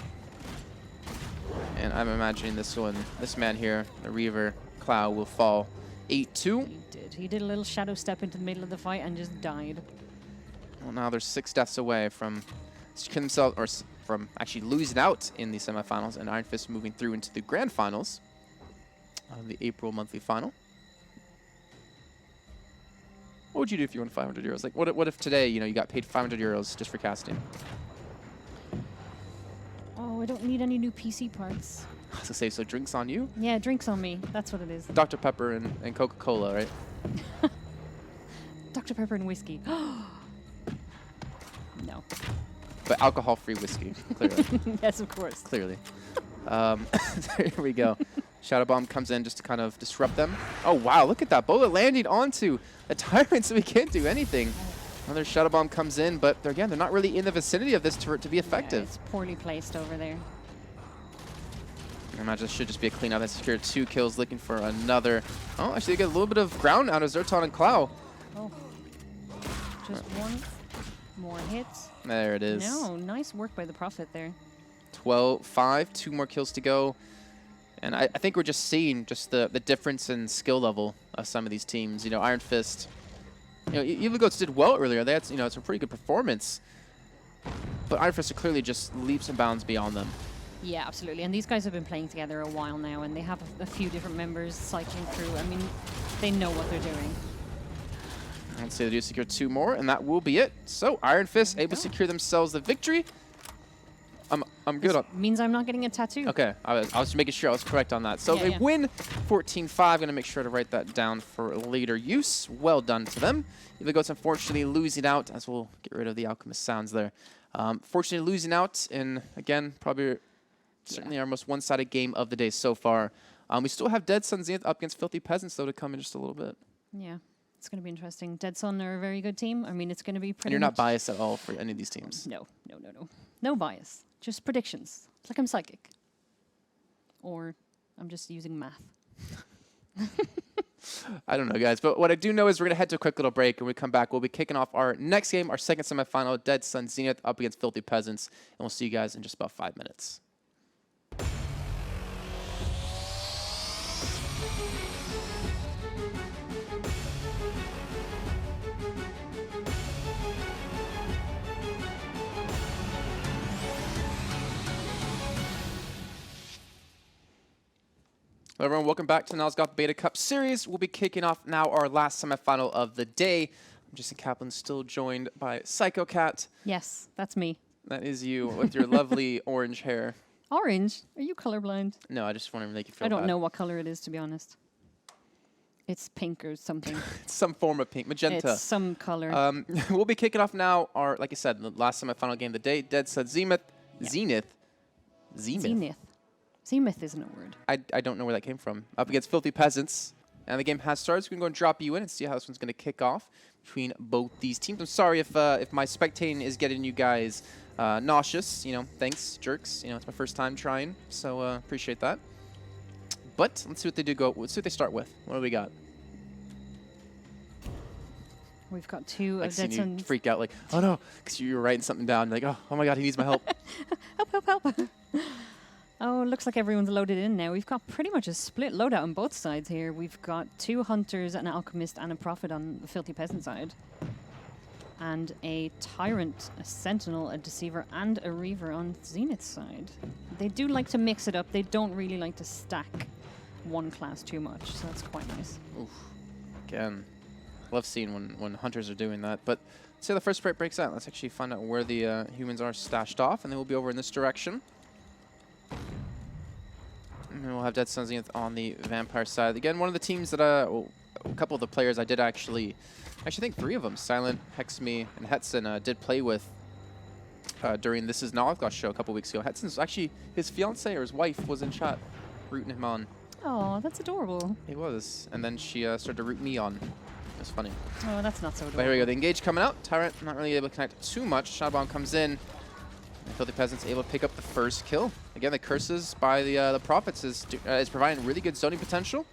And I'm imagining this one, this man here, the Reaver, Cloud, will fall 8-2. He did. He did a little shadow step into the middle of the fight and just died. Well, now they're 6 deaths away from securing themselves, or from actually losing out in the semifinals, and Iron Fist moving through into the grand finals of the April monthly final. What would you do if you won 500 euros? Like, what if today, you know, you got paid 500 euros just for casting? Oh, I don't need any new PC parts. I was gonna say, so drinks on you? Yeah, drinks on me. That's what it is. Dr. Pepper and Coca-Cola, right? Dr. Pepper and whiskey. No. But alcohol-free whiskey, clearly. Yes, of course. Clearly. Here we go. Shadow Bomb comes in just to kind of disrupt them. Oh, wow, look at that. Bullet landing onto a Tyrant, so we can't do anything. Another Shadow Bomb comes in, but they're not really in the vicinity of this turret to be effective. Yeah, it's poorly placed over there. I imagine this should just be a clean out. They secured 2 kills, looking for another. Oh, actually, they get a little bit of ground out of Zerton and Clow. Oh. Just one more hit. There it is. No, nice work by the Prophet there. 12-5, 2 more kills to go. And I think we're just seeing just the difference in skill level of some of these teams. You know, Iron Fist, you know, Legacy did well earlier. They had, you know, it's a pretty good performance. But Iron Fist are clearly just leaps and bounds beyond them. Yeah, absolutely. And these guys have been playing together a while now, and they have a few different members cycling through. I mean, they know what they're doing. Let's say they do secure 2 more, and that will be it. So Iron Fist able to secure themselves the victory. I'm good on. Means I'm not getting a tattoo. Okay, I was just making sure I was correct on that. So Yeah, they yeah. win 14-5. Gonna make sure to write that down for later use. Well done to them. Legacy unfortunately losing out, as we'll get rid of the Alchemist sounds there. Fortunately losing out in, again, probably certainly our most one-sided game of the day so far. We still have Dead Sun Zenith up against Filthy Peasants, though, to come in just a little bit. Yeah, it's going to be interesting. Dead Sun are a very good team. I mean, it's going to be pretty And you're not much- biased at all for any of these teams. No. No bias. Just predictions. It's like I'm psychic. Or I'm just using math. I don't know, guys. But what I do know is we're going to head to a quick little break. And when we come back, we'll be kicking off our next game, our second semifinal, Dead Sun Zenith up against Filthy Peasants. And we'll see you guys in just about 5 minutes. Hello everyone, welcome back to the Nosgoth Beta Cup Series. We'll be kicking off now our last semifinal of the day. I'm Jason Kaplan, still joined by Psycho Cat. Yes, that's me. That is you with your lovely orange hair. Orange? Are you colorblind? No, I just want to make you feel I don't bad. know what color it is, to be honest. It's pink or something. It's some form of pink, magenta. It's some color. We'll be kicking off now our, like I said, the last semifinal game of the day, Dead Sun Zenith. Yeah. Zenith. Zenith isn't a word. I don't know where that came from. Up against Filthy Peasants. And the game has started, so we can go and drop you in and see how this one's going to kick off between both these teams. I'm sorry if my spectating is getting you guys nauseous. You know, thanks, jerks. You know, it's my first time trying, so appreciate that. But let's see what they do. Let's see what they start with. What do we got? We've got two Like of seeing Dead you Sun's. freak out, like, oh no, because you were writing something down. Like, oh my god, he needs my help. Help. Oh, looks like everyone's loaded in now. We've got pretty much a split loadout on both sides here. We've got 2 Hunters, an Alchemist, and a Prophet on the Filthy Peasant side. And a Tyrant, a Sentinel, a Deceiver, and a Reaver on Zenith's side. They do like to mix it up. They don't really like to stack one class too much, so that's quite nice. Oof. Again, love seeing when Hunters are doing that. But let's see how the first break breaks out. Let's actually find out where the humans are stashed off, and then we'll be over in this direction. And then we'll have Dead Sun Zenith on the Vampire side. Again, one of the teams that well, a couple of the players I did actually think 3 of them, Silent, Hexme, and Hetson, did play with during This Is Nosgoth show a couple weeks ago. Hetson's actually, his fiance or his wife was in chat, rooting him on. Oh, that's adorable. He was. And then she started to root me on. It was funny. Oh, that's not so adorable. But here we go. The engage coming out. Tyrant not really able to connect too much. Shadow Bomb comes in. And Filthy Peasants able to pick up the first kill. Again, the curses by the Prophets is providing really good zoning potential.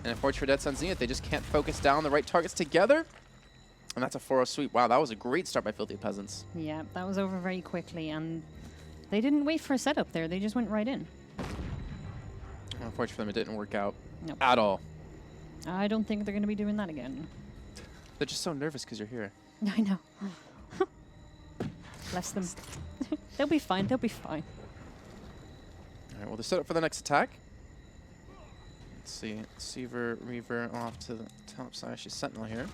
And unfortunately for Dead Sun Zenith, they just can't focus down the right targets together. And that's a 4-0 sweep. Wow, that was a great start by Filthy Peasants. Yeah, that was over very quickly, and they didn't wait for a setup there. They just went right in. Unfortunately for them, it didn't work out Nope. at all. I don't think they're going to be doing that again. They're just so nervous because you're here. I know. Bless them. They'll be fine. They'll be fine. All right, well, they're set up for the next attack. Let's see. Deceiver, Reaver off to the top side. She's Sentinel here.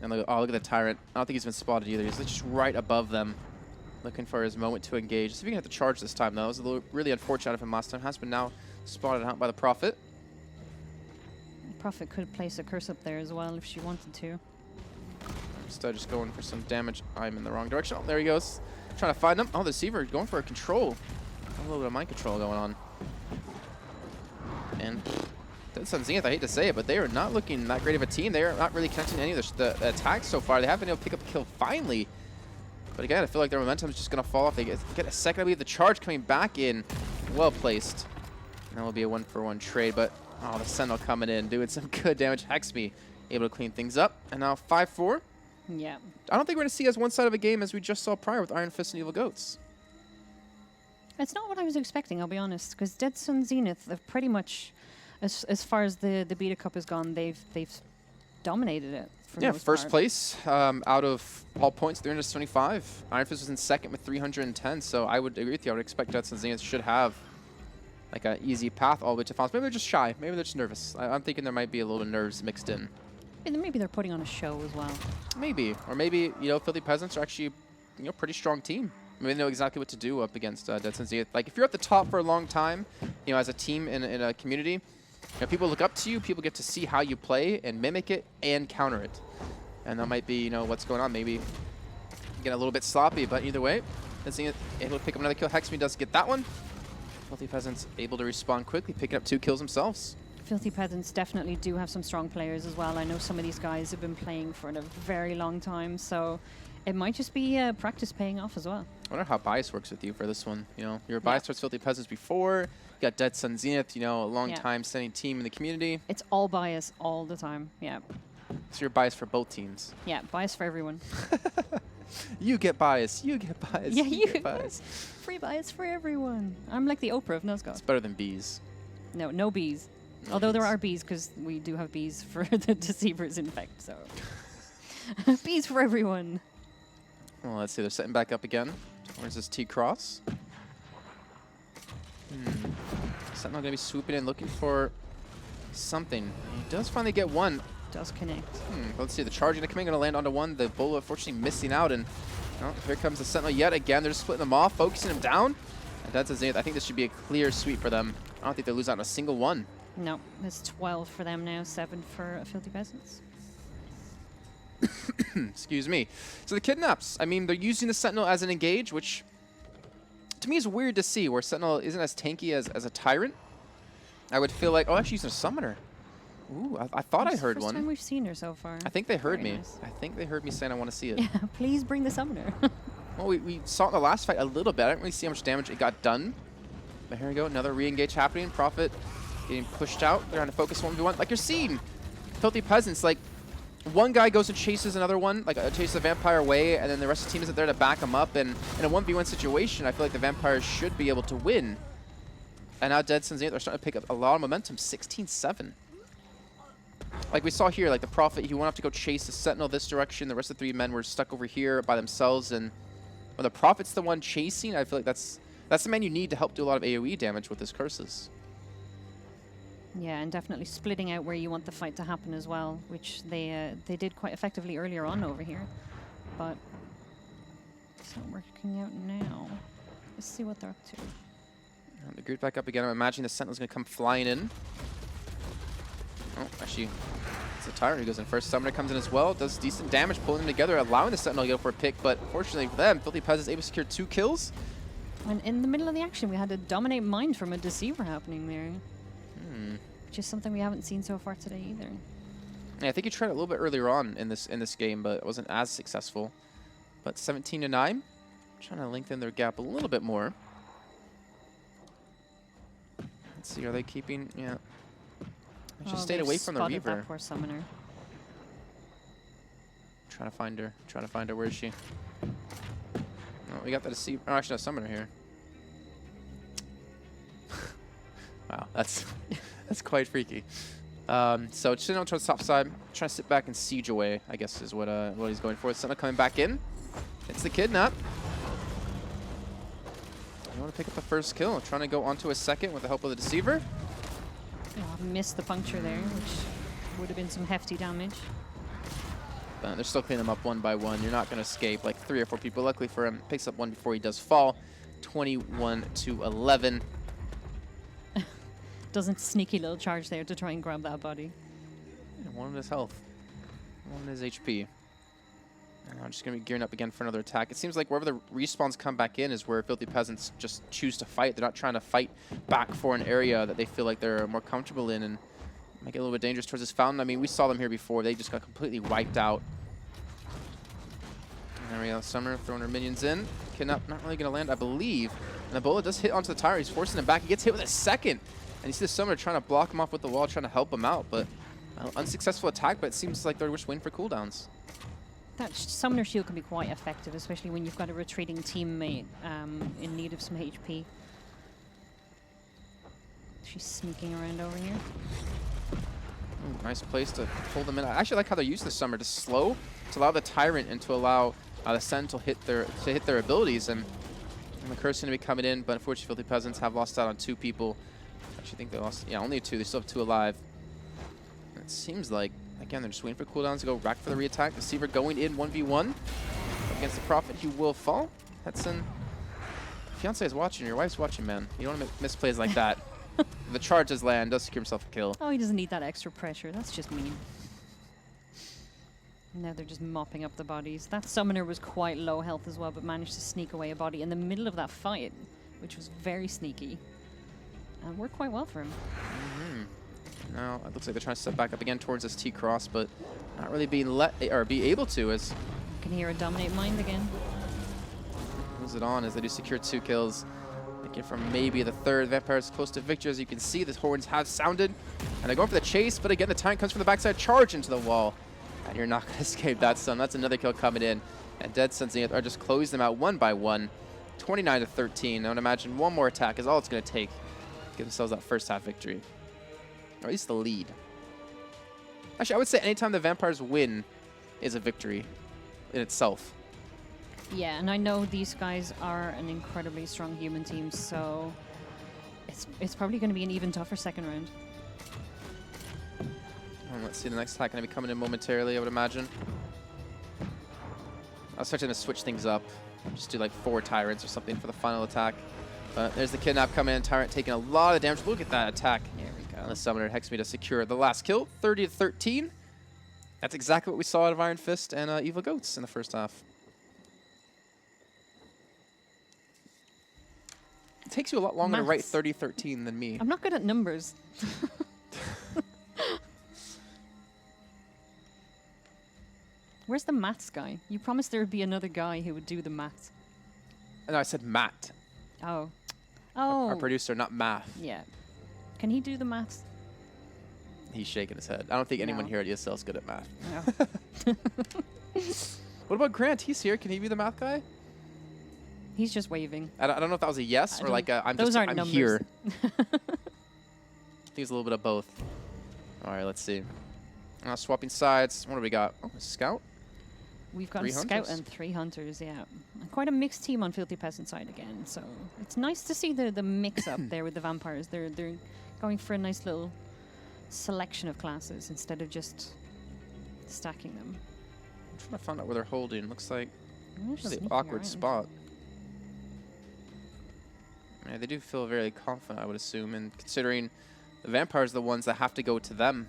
And look at the Tyrant. I don't think he's been spotted either. He's just right above them, looking for his moment to engage. See if he can have to charge this time, though. It was a little, really unfortunate of him last time. Has been now spotted out by the Prophet. Prophet could place a curse up there as well if she wanted to. Instead, just going for some damage. I'm in the wrong direction. Oh, there he goes. Trying to find him. Oh, the Deceiver going for a control. A little bit of mind control going on. And Dead Sun Zenith, I hate to say it, but they are not looking that great of a team. They are not really connecting any of the attacks so far. They haven't been able to pick up a kill finally. But again, I feel like their momentum is just going to fall off. They get a second. I believe the charge coming back in. Well placed. And that will be a 1-for-1 trade. But, oh, the Sentinel coming in, doing some good damage. Hexme able to clean things up. And now 5-4. Yeah. I don't think we're going to see as one-sided of a game as we just saw prior with Iron Fist and Evil Goats. It's not what I was expecting, I'll be honest, because Dead Sun Zenith, they've pretty much, as far as the Beta Cup has gone, they've dominated it. For the most first part. place out of all points, 375. Iron Fist was in second with 310, so I would agree with you. I would expect Dead Sun Zenith should have like an easy path all the way to finals. Maybe they're just shy. Maybe they're just nervous. I'm thinking there might be a little nerves mixed in. And maybe they're putting on a show as well. Maybe. Or maybe, Filthy Peasants are actually, pretty strong team. I mean, they know exactly what to do up against Dead Sun Zenith. Like, if you're at the top for a long time, as a team in a community, people look up to you, people get to see how you play and mimic it and counter it. And that might be, what's going on. Maybe get a little bit sloppy, but either way, Zenith able to pick up another kill. Hexme does get that one. Filthy Peasants able to respond quickly, picking up 2 kills themselves. Filthy Peasants definitely do have some strong players as well. I know some of these guys have been playing for a very long time, so it might just be practice paying off as well. I wonder how bias works with you for this one. You were biased towards Filthy Peasants before. You got Dead Sun Zenith, a long time standing team in the community. It's all bias all the time. Yeah. So you're biased for both teams. Yeah, bias for everyone. You get bias. You get bias. Yeah, you get bias. Free bias for everyone. I'm like the Oprah of Nosgoth. It's better than bees. No bees. No Although bees. there are bees, because we do have bees for the Deceivers, in fact. So bees for everyone. Well, let's see. They're setting back up again. Where's this T-Cross? Sentinel going to be swooping in, looking for something. He does finally get one. Does connect. Let's see. The charge going to land onto one. The Bull, unfortunately, missing out. And here comes the Sentinel yet again. They're just splitting them off, focusing him down. And that's a Zenith. I think this should be a clear sweep for them. I don't think they'll lose out on a single one. No, it's 12 for them now, 7 for Filthy Peasants. Excuse me. So the kidnaps. I mean, they're using the Sentinel as an engage, which to me is weird to see, where Sentinel isn't as tanky as a Tyrant. I would feel like, actually using a Summoner. Ooh, I thought I heard First one. time we've seen her so far. I think they heard Very me. nice. I think they heard me saying I want to see it. Yeah, please bring the Summoner. Well, we saw it in the last fight a little bit. I didn't really see how much damage it got done. But here we go, another re-engage happening. Prophet getting pushed out. They're trying to focus 1v1. Like you're seeing, Filthy Peasants, like one guy goes and chases another one, like chases a vampire away, and then the rest of the team isn't there to back him up. And in a 1v1 situation, I feel like the vampires should be able to win. And now Dead Sun Zenith are starting to pick up a lot of momentum, 16-7. Like we saw here, like the Prophet, he went off to go chase the Sentinel this direction. The rest of the 3 men were stuck over here by themselves. And when the Prophet's the one chasing, I feel like that's the man you need to help do a lot of AoE damage with his curses. Yeah, and definitely splitting out where you want the fight to happen as well, which they did quite effectively earlier on over here. But it's not working out now. Let's see what they're up to. And the group back up again. I'm imagining the Sentinel's going to come flying in. Oh, actually, it's a Tyrant who goes in first. Summoner comes in as well. Does decent damage, pulling them together, allowing the Sentinel to go for a pick. But fortunately for them, Filthy Peasants able to secure 2 kills. And in the middle of the action, we had a Dominate Mind from a Deceiver happening there. Which is something we haven't seen so far today either. Yeah, I think he tried it a little bit earlier on in this game, but it wasn't as successful. But 17-9, trying to lengthen their gap a little bit more. Let's see, are they keeping? Yeah, they just stayed they've away from the spotted Reaver. That poor Summoner. Trying to find her. Trying to find her. Where is she? Oh, we got the Deceiver. Oh, actually, no, Summoner here. Wow, that's quite freaky. So sitting on towards the top side, trying to sit back and siege away, I guess is what he's going for. Sentinel coming back in. It's the kidnap. I want to pick up the first kill. Trying to go onto a second with the help of the Deceiver. Oh, missed the puncture there, which would have been some hefty damage. But they're still cleaning them up one by one. You're not going to escape like 3 or 4 people. Luckily for him, picks up one before he does fall. 21-11. Doesn't sneaky little charge there to try and grab that body. And 1 in his health. 1 in his HP. And I'm just going to be gearing up again for another attack. It seems like wherever the respawns come back in is where Filthy Peasants just choose to fight. They're not trying to fight back for an area that they feel like they're more comfortable in, and make it a little bit dangerous towards this fountain. I mean, we saw them here before. They just got completely wiped out. And there we go. Summer throwing her minions in. Kidnap not really going to land, I believe. And the bullet does hit onto the tire. He's forcing him back. He gets hit with a second. And you see the Summoner trying to block him off with the wall, trying to help him out. But unsuccessful attack, but it seems like they're just waiting for cooldowns. that Summoner Shield can be quite effective, especially when you've got a retreating teammate in need of some HP. She's sneaking around over here. Ooh, nice place to pull them in. I actually like how they use the Summer to slow, to allow the Tyrant and to allow the Sentinel hit their abilities. And the Curse is going to be coming in, but unfortunately Filthy Peasants have lost out on 2 people. I actually think they lost, yeah, only 2. They still have 2 alive. And it seems like, again, they're just waiting for cooldowns to go back for the re-attack. Deceiver going in 1v1 against the Prophet. He will fall. Hetson, fiance is watching. Your wife's watching, man. You don't want to miss plays like that. The charge does land, does secure himself a kill. Oh, he doesn't need that extra pressure. That's just mean. Now they're just mopping up the bodies. That Summoner was quite low health as well, but managed to sneak away a body in the middle of that fight, which was very sneaky. And worked quite well for him. Now it looks like they're trying to step back up again towards this T-cross, but not really being be able to, as I can hear a Dominate Mind again. moves it on as they do secure 2 kills. Looking for maybe the 3rd. Vampires close to victory. As you can see, the horns have sounded, and they're going for the chase, but again, the Tyrant comes from the backside, charge into the wall, and you're not going to escape that stun. That's another kill coming in, and Dead Sun Zenith are just closing them out 1 by 1, 29 to 13. I would imagine one more attack is all it's going to take to give themselves that first half victory, or at least the lead. Actually, I would say anytime the Vampires win is a victory in itself. Yeah, and I know these guys are an incredibly strong human team, so it's probably going to be an even tougher second round. And let's see, the next attack going to be coming in momentarily, I would imagine. I was starting to switch things up. Just do like 4 Tyrants or something for the final attack. But there's the Kidnap coming in. Tyrant taking a lot of damage. Look at that attack. There we go. And the Summoner Hexme to secure the last kill, 30 to 13. That's exactly what we saw out of Iron Fist and Evil Goats in the first half. It takes you a lot longer to write 30-13 than me. I'm not good at numbers. Where's the maths guy? You promised there would be another guy who would do the maths. No, I said Matt. Oh. Our producer, not Math. Yeah. Can he do the maths? He's shaking his head. I don't think anyone No. here at ESL is good at math. No. What about Grant? He's here. Can he be the math guy? He's just waving. I don't know if that was a yes or like a, Those aren't I'm numbers. here. I think it's a little bit of both. All right, let's see. Swapping sides. What do we got? Oh, a scout. We've got 3 a scout hunters? and 3 hunters, yeah. Quite a mixed team on Filthy Peasant side again, so it's nice to see the mix up there with the vampires. They're going for a nice little selection of classes instead of just stacking them. I'm trying to find out where they're holding. Looks like They're a really sneaking awkward around. spot. Yeah, they do feel very confident, I would assume, and considering the vampires are the ones that have to go to them,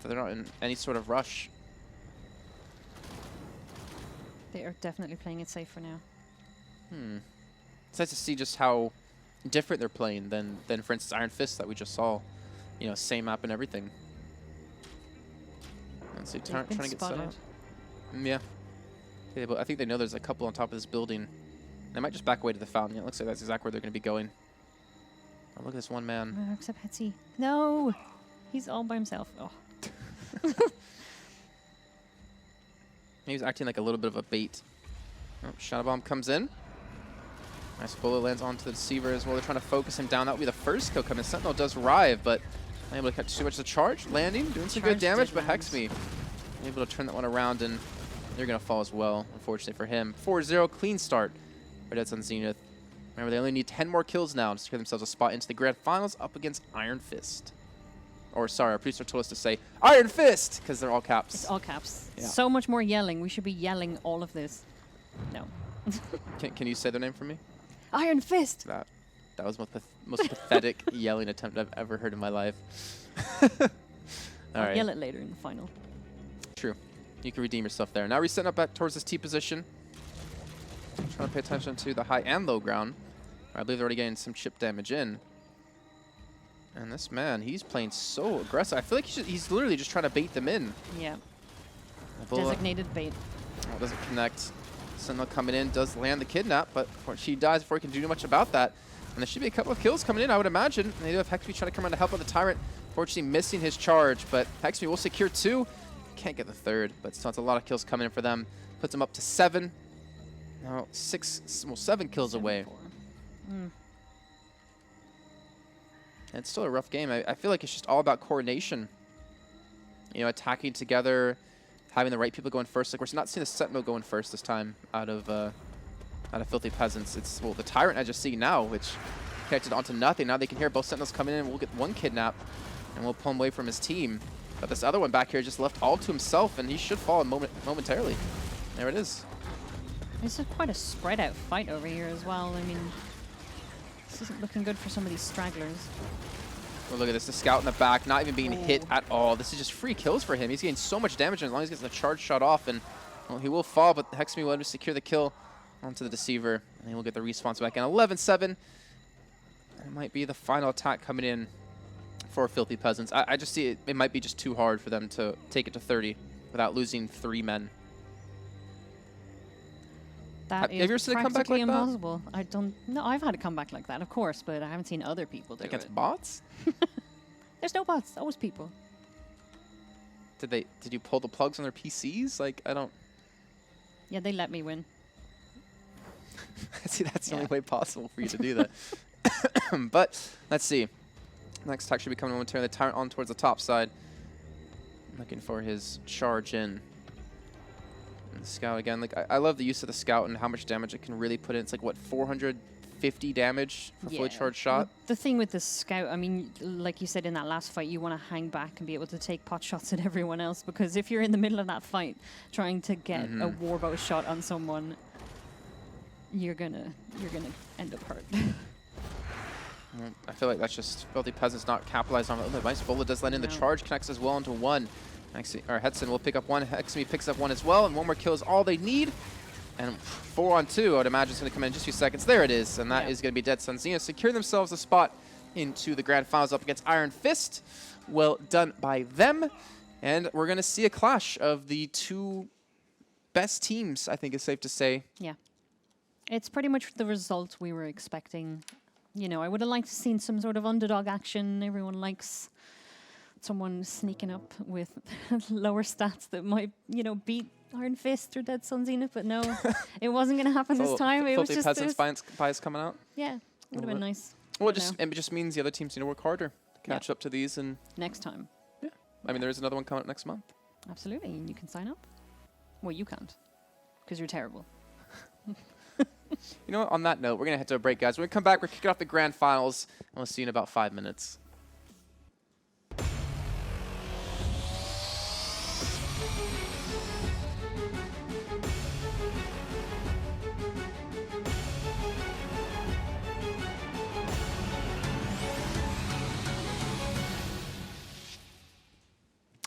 so they're not in any sort of rush. They are definitely playing it safe for now. It's nice to see just how different they're playing than for instance, Iron Fist that we just saw. You know, same map and everything. Let's see, trying to get set spotted. up. Yeah. Okay, but I think they know there's a couple on top of this building. They might just back away to the fountain. Yeah, it looks like that's exactly where they're going to be going. Oh, look at this one man. Oh, except Hetzy. No! He's all by himself. Oh. He was acting like a little bit of a bait. Oh, Shadow Bomb comes in. Nice bullet lands onto the Deceiver as well. They're trying to focus him down. That would be the first kill coming. Sentinel does arrive, but not able to catch too much of the charge. Landing, doing some good Charge damage, did but land. Hexme able to turn that one around, and they're going to fall as well, unfortunately for him. 4-0, clean start for Dead Sun Zenith. Remember, they only need 10 more kills now to secure themselves a spot into the grand finals up against Iron Fist. Or, sorry, our producer told us to say Iron Fist, because they're all caps. It's all caps. Yeah. So much more yelling. We should be yelling all of this. No. Can you say their name for me? Iron Fist! That was the most pathetic yelling attempt I've ever heard in my life. I'll yell it later in the final. True. You can redeem yourself there. Now resetting up back towards this T position. Trying to pay attention to the high and low ground. I believe they're already getting some chip damage in. And this man, he's playing so aggressive. I feel like he's literally just trying to bait them in. Yeah. The bullet Designated bait. doesn't connect. Sentinel coming in, does land the kidnap, but she dies before he can do much about that. And there should be a couple of kills coming in, I would imagine. And they do have Hexme trying to come around to help out the Tyrant. Fortunately missing his charge, but Hexme will secure 2. Can't get the third, but still it's a lot of kills coming in for them. Puts them up to 7. Now 7 kills away. And it's still a rough game. I feel like it's just all about coordination. You know, attacking together, having the right people going first. Like, we're not seeing the Sentinel going first this time out of Filthy Peasants. It's, well, the Tyrant I just see now, which connected onto nothing. Now they can hear both Sentinels coming in. We'll get one kidnap, and we'll pull him away from his team. But this other one back here just left all to himself, and he should fall momentarily. There it is. This is quite a spread out fight over here as well. I mean, this isn't looking good for some of these stragglers. Well, look at this. The scout in the back, not even being hit at all. This is just free kills for him. He's getting so much damage, and as long as he gets the charge shot off, and well, he will fall, but Hexme will able to secure the kill onto the Deceiver, and he will get the response back in. 11-7. It might be the final attack coming in for Filthy Peasants. I just see it might be just too hard for them to take it to 30 without losing 3 men. That is have you ever seen a comeback practically like that? impossible. I don't know. I've had a comeback like that, of course, but I haven't seen other people do Against it. bots? There's no bots. Always people. Did you pull the plugs on their PCs? Like, I don't... Yeah, they let me win. See, that's the only way possible for you to do that. But let's see. Next attack should be coming momentarily. The Tyrant on towards the top side. Looking for his charge in. And the Scout again. Like, I love the use of the Scout and how much damage it can really put in. It's like, what, 450 damage for fully charged shot? Well, the thing with the Scout, I mean, like you said in that last fight, you want to hang back and be able to take pot shots at everyone else, because if you're in the middle of that fight trying to get a warbow shot on someone, you're gonna end up hurt. Well, I feel like that's just Filthy Peasants not capitalized on it. Oh, nice bullet does land in. The charge connects as well into one. Hetson will pick up one. Hexme picks up one as well, and one more kill is all they need. And 4 on 2, I would imagine, is going to come in just a few seconds. There it is, and that is going to be Dead Sun Zenith. Secure themselves a spot into the grand finals up against Iron Fist. Well done by them. And we're going to see a clash of the 2 best teams, I think it's safe to say. Yeah. It's pretty much the result we were expecting. You know, I would have liked to seen some sort of underdog action. Everyone likes someone sneaking up with lower stats that might, you know, beat Iron Fist or Dead Sun Zenith, but no, it wasn't going to happen this time. It was just Peasants bias coming out. Yeah, would have been nice. Well, it just means the other teams need to work harder to catch up to these, and next time. Yeah, I mean, there is another one coming up next month. Absolutely, and you can sign up. Well, you can't, because you're terrible. You know what? On that note, we're going to head to a break, guys. When we come back, we're kicking off the grand finals, and we'll see you in about 5 minutes.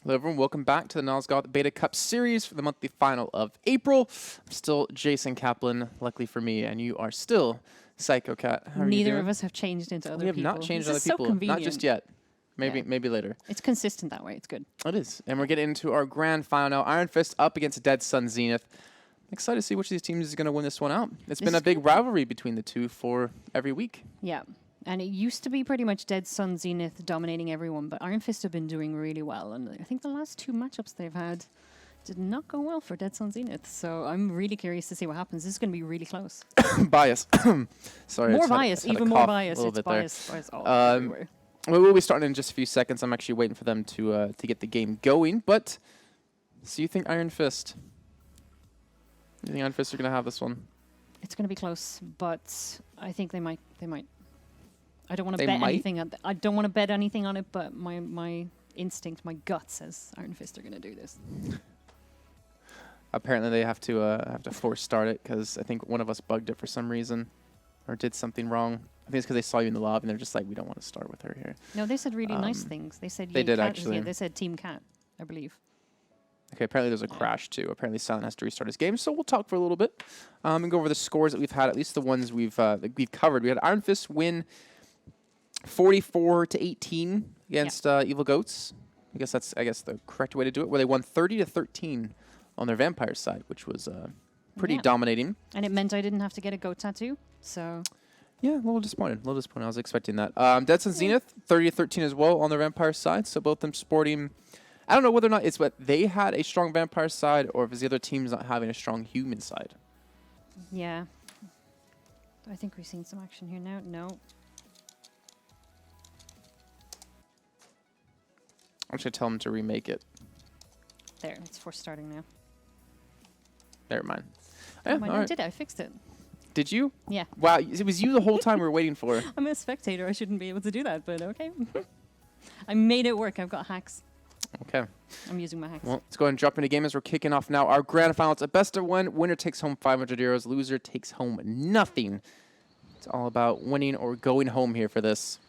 Hello everyone, welcome back to the Nosgoth Beta Cup Series for the monthly final of April. I'm still Jason Kaplan, luckily for me, and you are still Psycho Cat. How are you Neither doing? of us have changed into other We have people. not changed This other is people, so convenient. not just yet. Maybe later. It's consistent that way, it's good. It is, and we're getting into our grand final now. Iron Fist up against Dead Sun Zenith. I'm excited to see which of these teams is going to win this one out. It's been a big rivalry between the two for every week. Yeah. And it used to be pretty much Dead Sun Zenith dominating everyone, but Iron Fist have been doing really well. And I think the last 2 matchups they've had did not go well for Dead Sun Zenith. So I'm really curious to see what happens. This is going to be really close. Bias. Sorry. More bias, even more bias. It's bias all everywhere. We'll be starting in just a few seconds. I'm actually waiting for them to get the game going. But, so you think Iron Fist? You think Iron Fist are going to have this one? It's going to be close, but I think they might. I don't want to bet anything on I don't want to bet anything on it, but my instinct, my gut says Iron Fist are going to do this. Apparently they have to force start it because I think one of us bugged it for some reason or did something wrong. I think it's because they saw you in the lobby and they're just like, we don't want to start with her here. No, they said really nice things. They said they did actually. Yeah, they said Team Cat, I believe. Okay, apparently there's a crash too. Apparently Silent has to restart his game, so we'll talk for a little bit and go over the scores that we've had, at least the ones we've covered. We had Iron Fist win 44-18 against Evil Goats. I guess that's the correct way to do it. Where they won 30-13 on their vampire side, which was pretty dominating. And it meant I didn't have to get a goat tattoo. So yeah, a little disappointed. I was expecting that. Dead Sun Zenith 30-13 as well on their vampire side. So both them sporting I don't know whether or not it's what they had a strong vampire side or if it's the other teams not having a strong human side. Yeah. I think we've seen some action here now. No. I'm just going to tell them to remake it. There, it's forced starting now. Never mind. Oh, Yeah, I all right. did it. I fixed it. Did you? Yeah. Wow, it was you the whole time we were waiting for. I'm a spectator. I shouldn't be able to do that, but okay. I made it work. I've got hacks. Okay. I'm using my hacks. Well, let's go ahead and drop into game as we're kicking off now. Our grand final, it's a best of one. Winner takes home 500 euros. Loser takes home nothing. It's all about winning or going home here for this.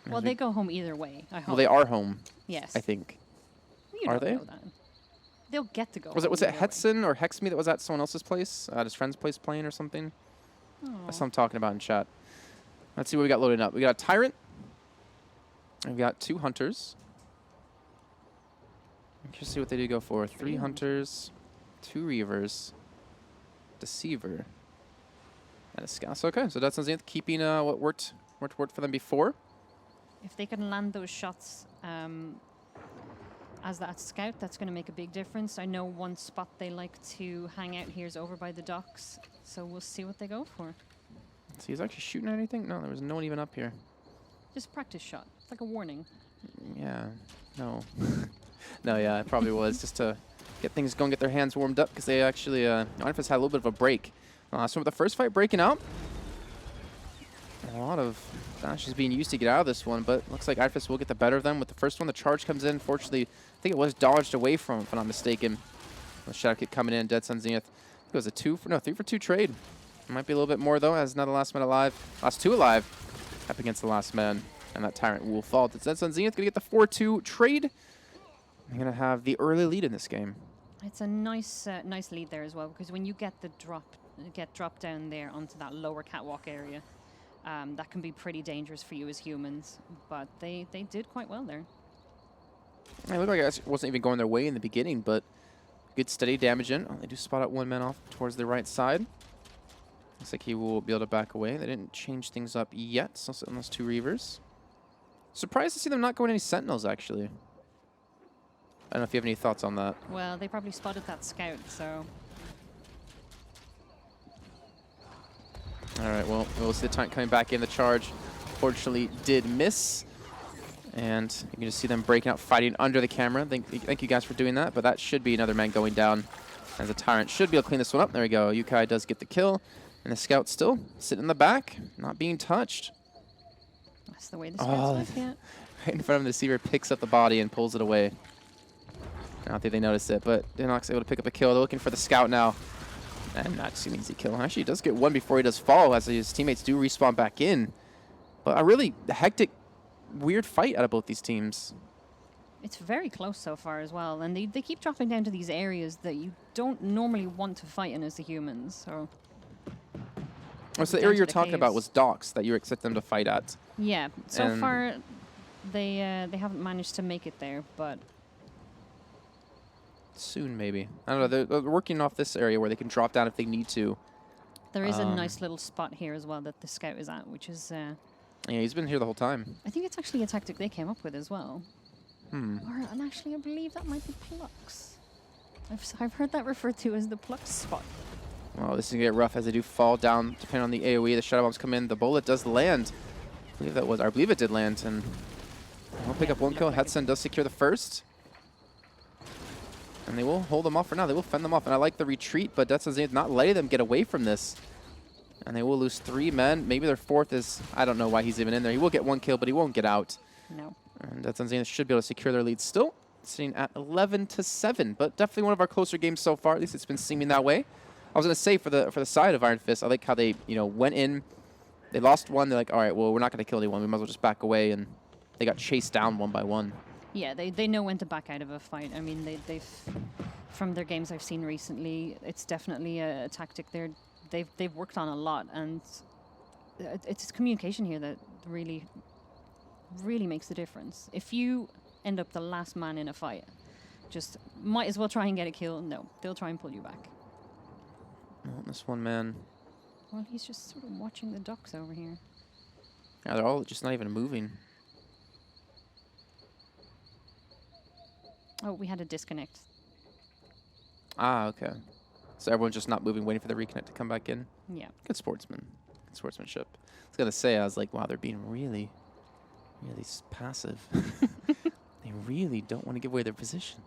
Well, they go home either way, I hope. Well, they are home, Yes. I think. You Are don't they? know that. They'll get to go Was home it either way. Hetson or Hexme that was at someone else's place? At his friend's place playing or something? That's what I'm talking about in chat. Let's see what we got loaded up. We got a Tyrant. And we got 2 Hunters. Let's see what they do go for. 3 Hunters, 2 Reavers, Deceiver, and a Scout. So, okay, so that's Zenith keeping what worked for them before. If they can land those shots as that scout, that's going to make a big difference. I know one spot they like to hang out here is over by the docks, so we'll see what they go for. So he's actually shooting at anything? No, there was no one even up here. Just practice shot. It's like a warning. Yeah, no. No, yeah, it probably was just to get things going, get their hands warmed up, because they actually, Arnfus had a little bit of a break. So with the first fight breaking out, a lot of dashes being used to get out of this one, but looks like Arnfus will get the better of them. With the first one, the charge comes in. Fortunately, I think it was dodged away from him, if I'm not mistaken. The shadow kick coming in, Dead Sun Zenith. I think it was a 3 for 2 trade. It might be a little bit more, though, as now the last man alive, last 2 alive, up against the last man, and that Tyrant will fall. Dead Sun Zenith going to get the 4-2 trade. They're going to have the early lead in this game. It's a nice nice lead there as well, because when you get the drop down there onto that lower catwalk area, that can be pretty dangerous for you as humans, but they did quite well there. It looked like it wasn't even going their way in the beginning, but good steady damage in. Oh, they do spot out one man off towards the right side. Looks like he will be able to back away. They didn't change things up yet, so on those 2 Reavers. Surprised to see them not going any Sentinels, actually. I don't know if you have any thoughts on that. Well, they probably spotted that scout, so... All right, well, we'll see the tank coming back in. The charge, fortunately, did miss. And you can just see them breaking out, fighting under the camera. Thank you guys for doing that, but that should be another man going down, as the Tyrant should be able to clean this one up. There we go. Yukai does get the kill, and the Scout still sitting in the back, not being touched. That's the way the scouts work, yeah. Right in front of him, the Deceiver picks up the body and pulls it away. I don't think they noticed it, but Dinox able to pick up a kill. They're looking for the Scout now. And that's an easy kill. Actually, he does get one before he does fall, as his teammates do respawn back in. But a really hectic, weird fight out of both these teams. It's very close so far as well, and they keep dropping down to these areas that you don't normally want to fight in as the humans, so... Oh, so the area you're talking about was docks that you expect them to fight at. Yeah, so far they haven't managed to make it there, but... Soon, maybe. I don't know. They're working off this area where they can drop down if they need to. There is a nice little spot here as well that the Scout is at, which is... yeah, he's been here the whole time. I think it's actually a tactic they came up with as well. Hmm. And actually, I believe that might be Plux. I've heard that referred to as the Plux spot. Well, this is going to get rough as they do fall down, depending on the AoE. The Shadow Bombs come in. The bullet does land. I believe it did land, and we'll pick up one kill. Hetson does secure the first. And they will hold them off for now. They will fend them off. And I like the retreat, but Dead Sun Zenith not letting them get away from this. And they will lose 3 men. Maybe their 4th is... I don't know why he's even in there. He will get 1 kill, but he won't get out. No. And Dead Sun Zenith should be able to secure their lead still. Sitting at 11-7. But definitely one of our closer games so far. At least it's been seeming that way. I was going to say, for the side of Iron Fist, I like how they, went in. They lost one. They're like, all right, well, we're not going to kill anyone. We might as well just back away. And they got chased down one by one. Yeah, they know when to back out of a fight. I mean, they've from their games I've seen recently, it's definitely a tactic they've worked on a lot, and it's communication here that really makes the difference. If you end up the last man in a fight, just might as well try and get a kill. No, they'll try and pull you back. Well, this one man. Well, he's just sort of watching the ducks over here. Yeah, they're all just not even moving. Oh, we had a disconnect. Ah, okay. So everyone's just not moving, waiting for the reconnect to come back in. Yeah. Good sportsman. Good sportsmanship. I was gonna say, I was like, wow, they're being really, really passive. They really don't want to give away their position.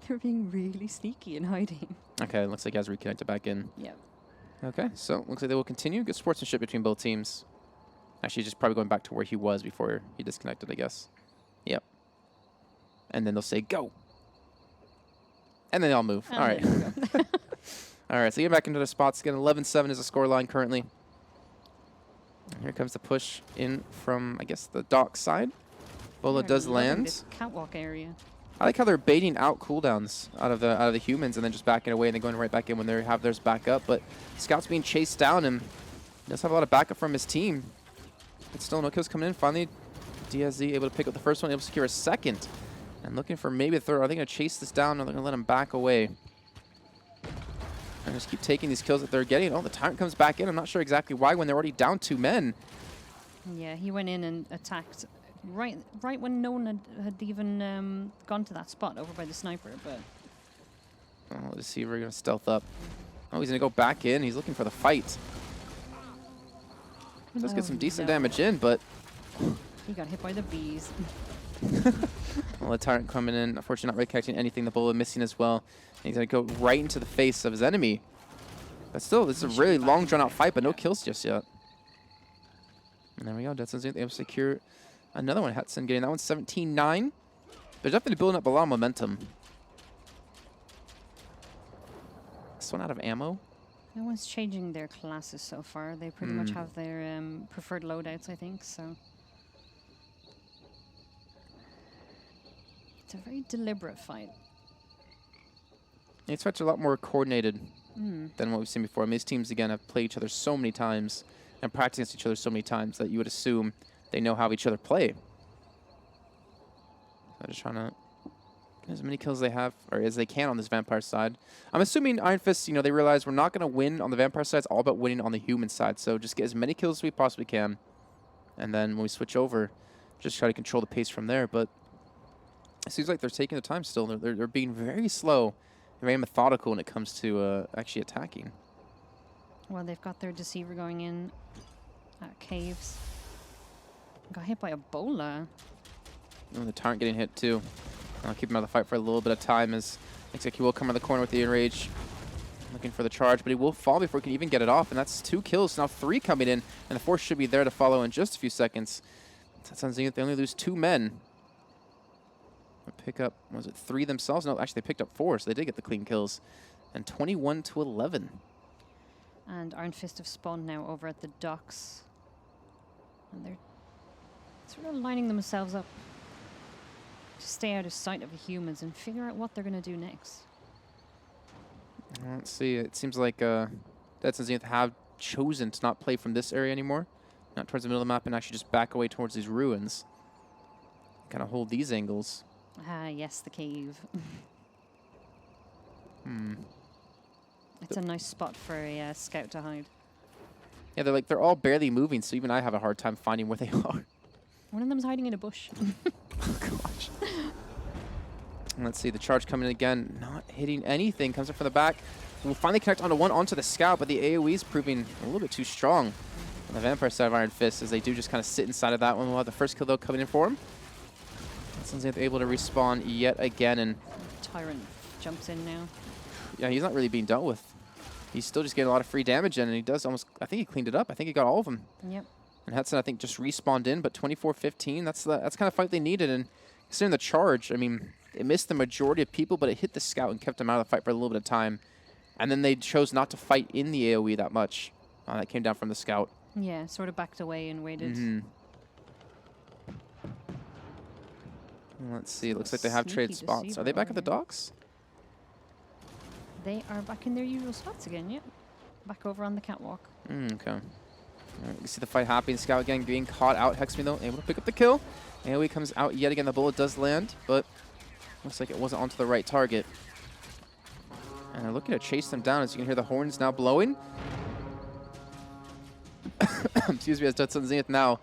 They're being really sneaky and hiding. Okay, looks like he has reconnected back in. Yeah. Okay, so looks like they will continue. Good sportsmanship between both teams. Actually, just probably going back to where he was before he disconnected, I guess. Yep. And then they'll say, go. And then they all move. And all right. there we go. All right, so get back into the spots again. 11-7 is the score line currently. And here comes the push in from, I guess, the dock side. Bola They're does loving land. this catwalk area. I like how they're baiting out cooldowns out of the humans and then just backing away and then going right back in when they have theirs back up. But Scout's being chased down and does have a lot of backup from his team. But still no kills coming in. Finally, DSZ able to pick up the first one, able to secure a second. And looking for maybe a third. Are they going to chase this down or they're going to let him back away? And just keep taking these kills that they're getting. Oh, the Tyrant comes back in. I'm not sure exactly why when they're already down 2 men. Yeah, he went in and attacked right when no one had even gone to that spot over by the sniper, but... Oh, let's see if we're going to stealth up. Oh, he's going to go back in. He's looking for the fight. He does get some decent damage in, but... He got hit by the bees. Well, the Tyrant coming in. Unfortunately, not really catching anything. The bullet missing as well. And he's going to go right into the face of his enemy. But still, this is a really long, drawn-out fight, but no kills just yet. And there we go. Deadson's able to secure another one. Hetson getting that one 17-9. They're definitely building up a lot of momentum. This one out of ammo. No one's changing their classes so far. They pretty much have their preferred loadouts, I think, so... It's a very deliberate fight. It's such a lot more coordinated than what we've seen before. I mean, these teams, again, have played each other so many times and practiced against each other so many times that you would assume they know how each other play. I'm just trying to get as many kills they have, or as they can on this Vampire side. I'm assuming Iron Fist, you know, they realize we're not going to win on the Vampire side. It's all about winning on the human side. So just get as many kills as we possibly can. And then when we switch over, just try to control the pace from there. But it seems like they're taking the time still. They're being very slow and very methodical when it comes to actually attacking. Well, they've got their Deceiver going in at caves. Got hit by a bola. Oh, the Tyrant getting hit too. I'll keep him out of the fight for a little bit of time as looks like he will come around the corner with the Enrage. Looking for the charge, but he will fall before he can even get it off. And that's 2 kills. Now 3 coming in, and the 4th should be there to follow in just a few seconds. That sounds like they only lose 2 men. Pick up, was it 3 themselves? No, actually they picked up 4, so they did get the clean kills. And 21-11. And Iron Fist have spawned now over at the docks. And they're sort of lining themselves up to stay out of sight of the humans and figure out what they're going to do next. Let's see, it seems like Deadsons and Zenith have chosen to not play from this area anymore. Not towards the middle of the map and actually just back away towards these ruins. Kind of hold these angles. Ah, yes, the cave. It's a nice spot for a scout to hide. Yeah, they're all barely moving, so even I have a hard time finding where they are. One of them's hiding in a bush. Oh, gosh. And let's see, the charge coming in again, not hitting anything. Comes up from the back. We'll finally connect onto the scout, but the AoE is proving a little bit too strong on the Vampire side of Iron Fist, as they do just kind of sit inside of that one. We'll have the first kill, though, coming in for him. Since they're able to respawn yet again, and Tyrant jumps in now. yeah, he's not really being dealt with. He's still just getting a lot of free damage in, and he does almost, I think he cleaned it up. I think he got all of them. Yep. And Hetson, I think, just respawned in, but 24-15, that's kind of fight they needed. And considering the charge, I mean, it missed the majority of people, but it hit the scout and kept him out of the fight for a little bit of time. And then they chose not to fight in the AoE that much. That came down from the scout. Yeah, sort of backed away and waited. Let's see, it looks like they have traded spots. Are they back at the docks? They are back in their usual spots again, yep. Back over on the catwalk. Okay. All right, you see the fight happening. Scout again being caught out. Hexme, though, able to pick up the kill. AoE comes out yet again. The bullet does land, but looks like it wasn't onto the right target. And they're looking to chase them down, as you can hear the horns now blowing. Excuse me, as Deadsons and Zenith now.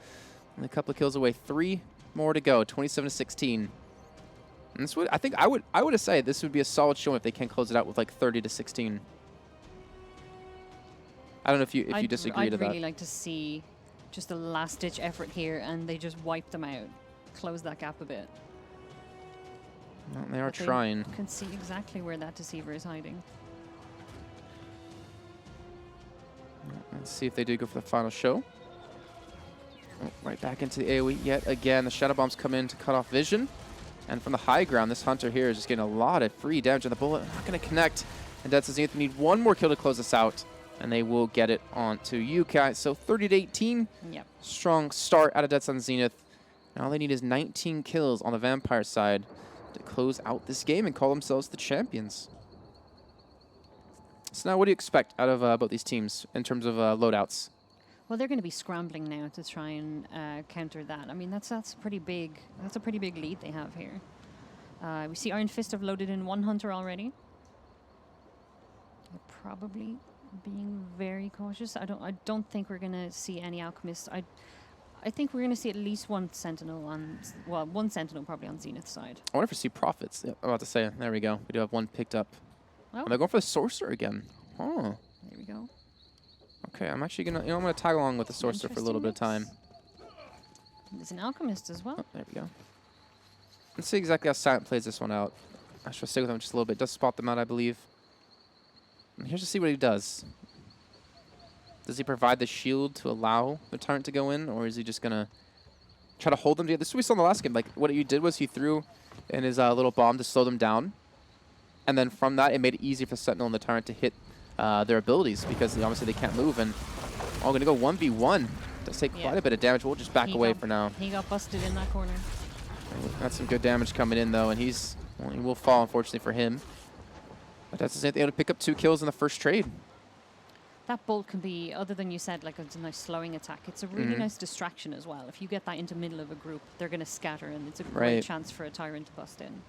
And a couple of kills away. 3 more to go. 27-16. And this would, I think I would have said this would be a solid showing if they can close it out with like 30-16. I don't know if you disagree to that. I'd really like to see just a last-ditch effort here, and they just wipe them out, close that gap a bit. Well, they are But trying. You can see exactly where that deceiver is hiding. Let's see if they do go for the final show. Oh, right back into the AoE yet again. The Shadow Bombs come in to cut off vision. And from the high ground, this Hunter here is just getting a lot of free damage on the bullet. Not going to connect. And Dead Sun Zenith need one more kill to close this out. And they will get it onto UK. So 30-18. Yep. Strong start out of Dead Sun Zenith. And all they need is 19 kills on the Vampire side to close out this game and call themselves the champions. So now what do you expect out of both these teams in terms of loadouts? Well, they're going to be scrambling now to try and counter that. I mean, that's a pretty big lead they have here. We see Iron Fist have loaded in one Hunter already. They're probably being very cautious. I don't think we're going to see any Alchemists. I think we're going to see at least one Sentinel on, well, one Sentinel probably on Zenith's side. I wonder if we see Prophets. Yeah, I'm about to say, there we go. We do have one picked up. Oh. And they're going for the Sorcerer again. Oh. There we go. Okay, I'm actually going to, I'm going to tag along with the Sorcerer for a little bit of time. There's an Alchemist as well. Oh, there we go. Let's see exactly how Silent plays this one out. I should stay with him just a little bit. Does spot them out, I believe. And here's to see what he does. Does he provide the shield to allow the Tyrant to go in, or is he just going to try to hold them together? This is what we saw in the last game. Like, what he did was he threw in his little bomb to slow them down. And then from that, it made it easy for Sentinel and the Tyrant to hit their abilities, because obviously they can't move. And all going to go 1v1. Does take quite a bit of damage. We'll just back away for now. He got busted in that corner. That's some good damage coming in, though, and he will fall, unfortunately, for him. But that's the same thing. Able to pick up 2 kills in the first trade. That bolt can be, other than you said, like it's a nice slowing attack. It's a really nice distraction as well. If you get that into middle of a group, they're going to scatter, and it's a great chance for a Tyrant to bust in.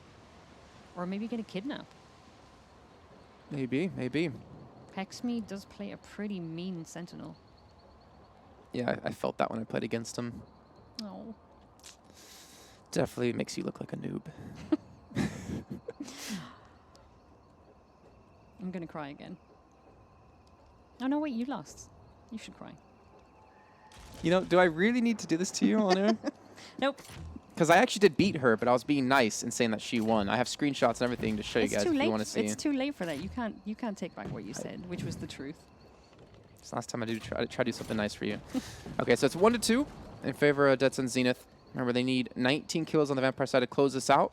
Or maybe get a kidnap. Maybe. Hexme does play a pretty mean Sentinel. Yeah, I felt that when I played against him. Oh. Definitely makes you look like a noob. I'm going to cry again. Oh, no, wait, you lost. You should cry. You know, do I really need to do this to you on air? Nope. Because I actually did beat her, but I was being nice and saying that she won. I have screenshots and everything to show you guys if you want to see. It's too late for that. You can't take back what you said, which was the truth. It's the last time I try to do something nice for you. Okay, so it's 1-2 in favor of Dead Sun Zenith. Remember, they need 19 kills on the Vampire side to close this out.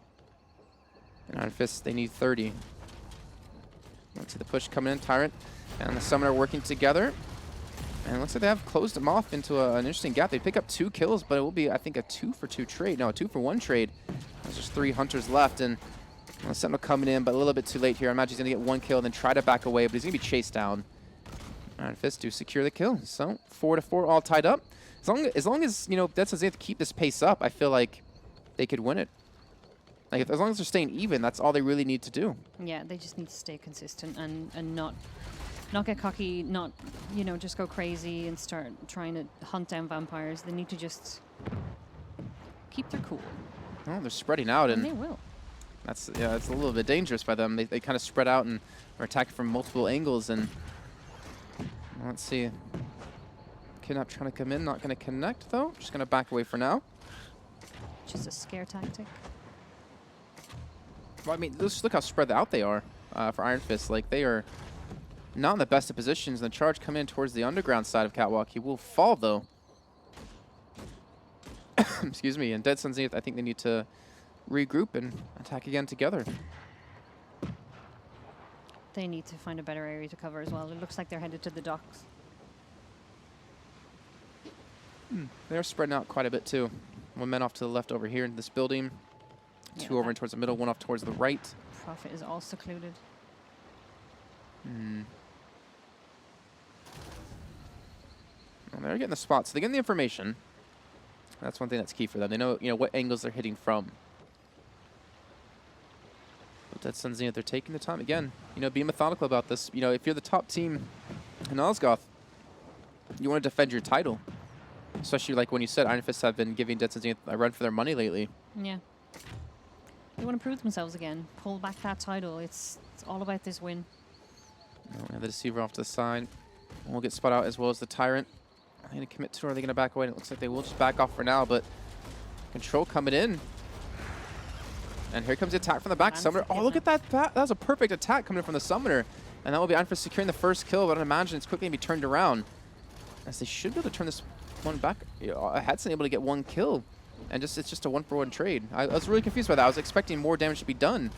And Iron Fist, they need 30. Let's see the push coming in. Tyrant and the Summoner working together. And it looks like they have closed them off into an interesting gap. They pick up 2 kills, but it will be, I think, a 2-for-2 trade. No, a 2-for-1 trade. There's just 3 Hunters left, and Sentinel coming in, but a little bit too late here. I imagine he's going to get 1 kill and then try to back away, but he's going to be chased down. Iron Fist do secure the kill. So 4-4 all tied up. As long as you know, Dead Sun Zenith keep this pace up, I feel like they could win it. Like, as long as they're staying even, that's all they really need to do. Yeah, they just need to stay consistent and not get cocky, not, you know, just go crazy and start trying to hunt down vampires. They need to just keep their cool. Oh, they're spreading out, and they will. That's it's a little bit dangerous by them. They kind of spread out and are attacking from multiple angles. And let's see, Kidnap trying to come in, not going to connect though. Just going to back away for now. Just a scare tactic. Well, I mean, just look how spread out they are for Iron Fist. Like, they are not in the best of positions. And the charge come in towards the underground side of Catwalk. He will fall, though. Excuse me. And Dead Sun Zenith, I think they need to regroup and attack again together. They need to find a better area to cover as well. It looks like they're headed to the docks. They're spreading out quite a bit, too. 1 man off to the left over here in this building. Yeah, 2 over in towards the middle, 1 off towards the right. Prophet is all secluded. Well, they're getting the spots. So they're getting the information. That's one thing that's key for them. They know, what angles they're hitting from. But Dead Sun Zenith, they're taking the time again. Be methodical about this. If you're the top team in Nosgoth, you want to defend your title. Especially like when you said Iron Fists have been giving Dead Sun Zenith a run for their money lately. Yeah. They want to prove themselves again. Pull back that title. It's all about this win. We have the Deceiver off to the side. We'll get spot out as well as the Tyrant. Are they going to commit to, or are they going to back away? And it looks like they will just back off for now, but control coming in. And here comes the attack from the back. Summoner. Oh, look at that. That was a perfect attack coming in from the Summoner. And that will be Iron Fist securing the first kill, but I imagine it's quickly going to be turned around. As they should be able to turn this one back. Hadson able to get one kill. And it's just a 1-for-1 trade. I was really confused by that. I was expecting more damage to be done.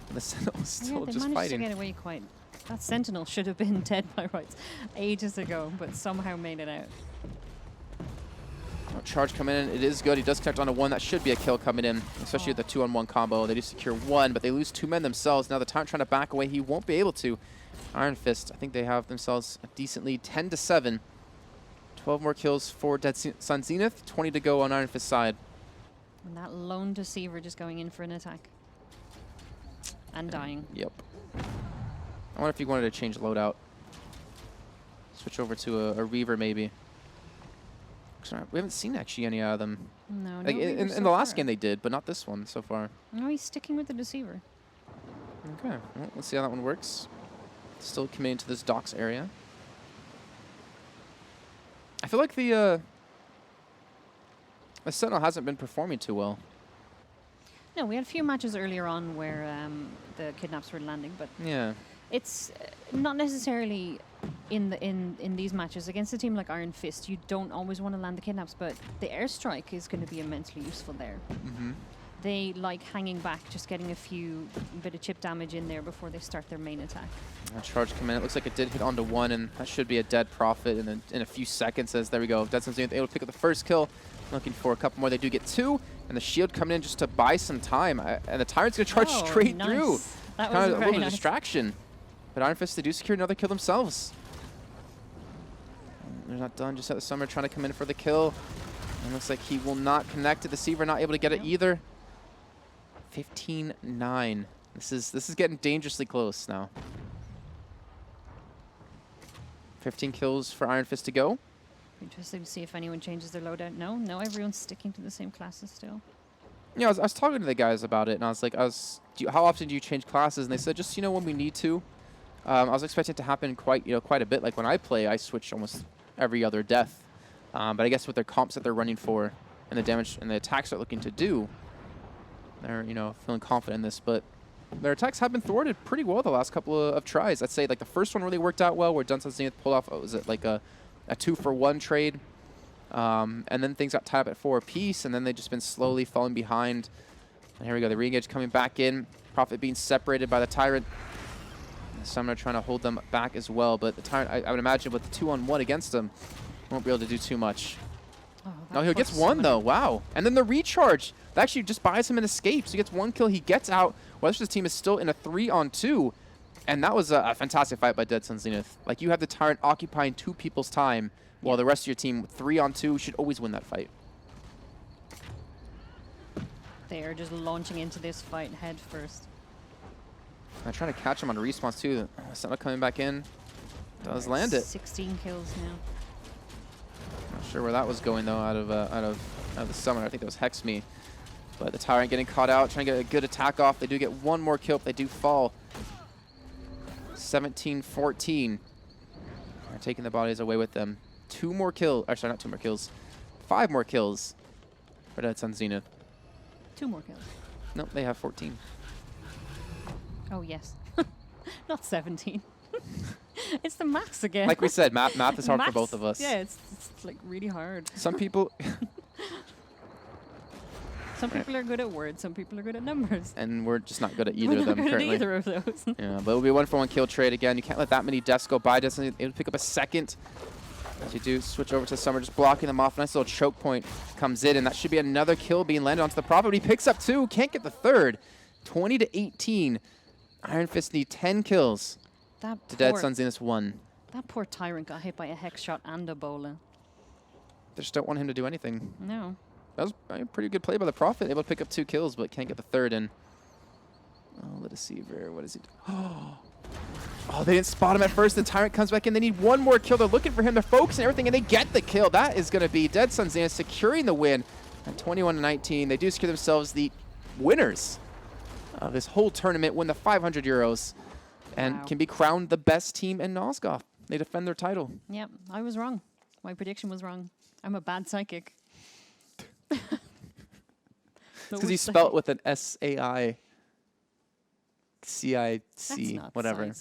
And the Sentinel was still just fighting. To get away quite. That Sentinel should have been dead by rights ages ago, but somehow made it out. Charge coming in. It is good. He does connect onto one. That should be a kill coming in, especially with the 2-on-1 combo. They do secure one, but they lose 2 men themselves. Now the Tyrant trying to back away. He won't be able to. Iron Fist, I think they have themselves a decent lead, 10-7. 12 more kills for Dead Sun Zenith, 20 to go on Iron Fist's side. And that lone Deceiver just going in for an attack. And dying. Yep. I wonder if he wanted to change loadout. Switch over to a Reaver maybe. We haven't seen actually any of them. No, like in the last game they did, but not this one so far. No, he's sticking with the Deceiver. Okay, well, let's see how that one works. Still committing to this docks area. I feel like the Sentinel hasn't been performing too well. No, we had a few matches earlier on where the kidnaps were landing, but yeah, it's not necessarily in these matches against a team like Iron Fist. You don't always want to land the kidnaps, but the airstrike is going to be immensely useful there. They like hanging back, just getting a bit of chip damage in there before they start their main attack. Charge come in. It looks like it did hit onto one, and that should be a dead Prophet in a few seconds. As there we go, Dead Sun's able to pick up the first kill. Looking for a couple more. They do get 2, and the shield coming in just to buy some time. And the Tyrant's going to charge straight through. That kind was of a little bit of distraction. But Iron Fist, they do secure another kill themselves. They're not done. Just at the Summer trying to come in for the kill. And looks like he will not connect to the Deceiver, not able to get it either. 15-9. This is getting dangerously close now. 15 kills for Iron Fist to go. Interesting to see if anyone changes their loadout. No, everyone's sticking to the same classes still. Yeah, I was talking to the guys about it, and I was like, how often do you change classes? And they said, just when we need to. I was expecting it to happen quite a bit. Like when I play, I switch almost every other death. But I guess with their comps that they're running for, and the damage and the attacks they're looking to do, they're feeling confident in this. But their attacks have been thwarted pretty well the last couple of tries. I'd say like the first one really worked out well, where Dunstan Zenith pulled off, was it like a 2-for-1 trade? And then things got tied up at 4 apiece, and then they've just been slowly falling behind. And here we go, the re-engage coming back in. Prophet being separated by the Tyrant. The Summoner trying to hold them back as well, but the Tyrant, I would imagine with the 2-on-1 against him, won't be able to do too much. Oh, he gets one though, wow. And then the recharge, that actually just buys him an escape. So he gets 1 kill, he gets out. Weather's team is still in a 3-on-2. And that was a fantastic fight by Dead Sun Zenith. Like, you have the Tyrant occupying 2 people's time, while the rest of your team, 3-on-2, should always win that fight. They are just launching into this fight head first. I'm trying to catch him on respawns too. Sentinel coming back in. Does land it. 16 kills now. Not sure where that was going though, out of the Summoner. I think that was Hex Me. But the Tyrant getting caught out, trying to get a good attack off. They do get 1 more kill, but they do fall. 17-14. They're taking the bodies away with them. 2 more kills. Actually, not 2 more kills. 5 more kills for Dead Sun Zenith. 2 more kills. Nope, they have 14. Oh, yes. Not 17. It's the maths again. Like we said, math is hard for both of us. Yeah, it's like really hard. Some people... Some people are good at words, some people are good at numbers. And we're just not good at either of them currently. Either of those. Yeah, but it'll be a 1-for-1 kill trade again. You can't let that many deaths go by. Doesn't able to pick up a second. As you do switch over to Summer, just blocking them off. Nice little choke point comes in, and that should be another kill being landed onto the Prophet. But he picks up 2, can't get the 3rd. 20-18. Iron Fist need 10 kills to Dead Sun Zenith's 1. That poor Tyrant got hit by a Hex shot and a Bola. They just don't want him to do anything. No. That was a pretty good play by the Prophet. Able to pick up 2 kills, but can't get the 3rd in. Oh, the Deceiver. What is he doing? Oh, they didn't spot him at first. The Tyrant comes back in. They need 1 more kill. They're looking for him. They're focusing everything, and they get the kill. That is going to be Dead Sun Zenith securing the win at 21-19. They do secure themselves the winners of this whole tournament, win the 500 euros, and Wow. can be crowned the best team in Nosgoth. They defend their title. Yep, I was wrong. My prediction was wrong. I'm a bad psychic. Because you spell it with an S-A-I-C-I-C, whatever.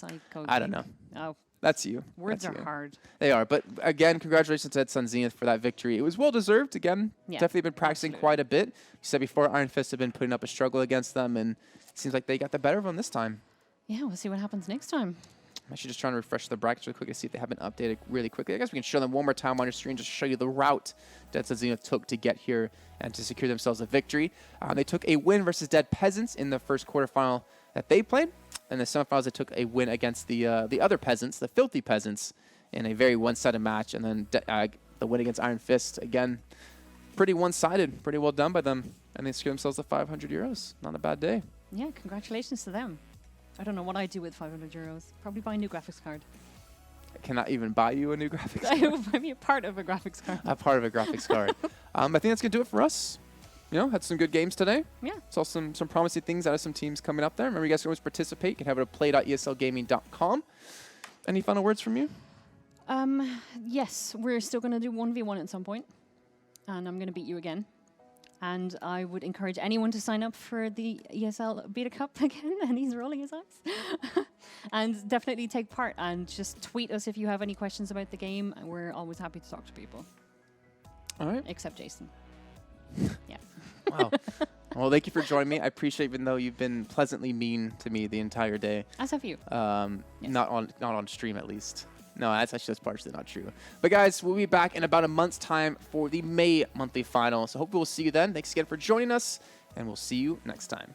I don't know. Oh, That's you. words That's are you. hard. They are. But again, congratulations to Sun Zenith for that victory. It was well-deserved. Again, Yeah, definitely been practicing absolutely. quite a bit. You said before, Iron Fist have been putting up a struggle against them, and it seems like they got the better of them this time. Yeah, we'll see what happens next time. I'm actually just trying to refresh the brackets really quickly to see if they have been updated really quickly. I guess we can show them one more time on your screen, just to show you the route that Zenith took to get here and to secure themselves a victory. They took a win versus Dead Peasants in the first quarterfinal that they played. In the semifinals, they took a win against the other Peasants, the Filthy Peasants, in a very one-sided match. And then the win against Iron Fist, again, pretty one-sided, pretty well done by them. And they secured themselves the 500 euros. Not a bad day. Yeah, congratulations to them. I don't know what I'd do with 500 euros. Probably buy a new graphics card. I cannot even buy you a new graphics card. I would buy me a part of a graphics card. A part of a graphics card. I think that's going to do it for us. You know, had some good games today. Yeah. Saw some promising things out of some teams coming up there. Remember, you guys can always participate. You can have it at play.eslgaming.com. Any final words from you? Yes, we're still going to do 1v1 at some point. And I'm going to beat you again. And I would encourage anyone to sign up for the ESL Beta Cup again. And he's rolling his eyes. And definitely take part. And just tweet us if you have any questions about the game. We're always happy to talk to people. All right. Except Jason. Yeah. Wow. Well, thank you for joining me. I appreciate, even though you've been pleasantly mean to me the entire day. As have you. Not on stream, at least. No, that's partially not true. But guys, we'll be back in about a month's time for the May monthly final. So hopefully we'll see you then. Thanks again for joining us, and we'll see you next time.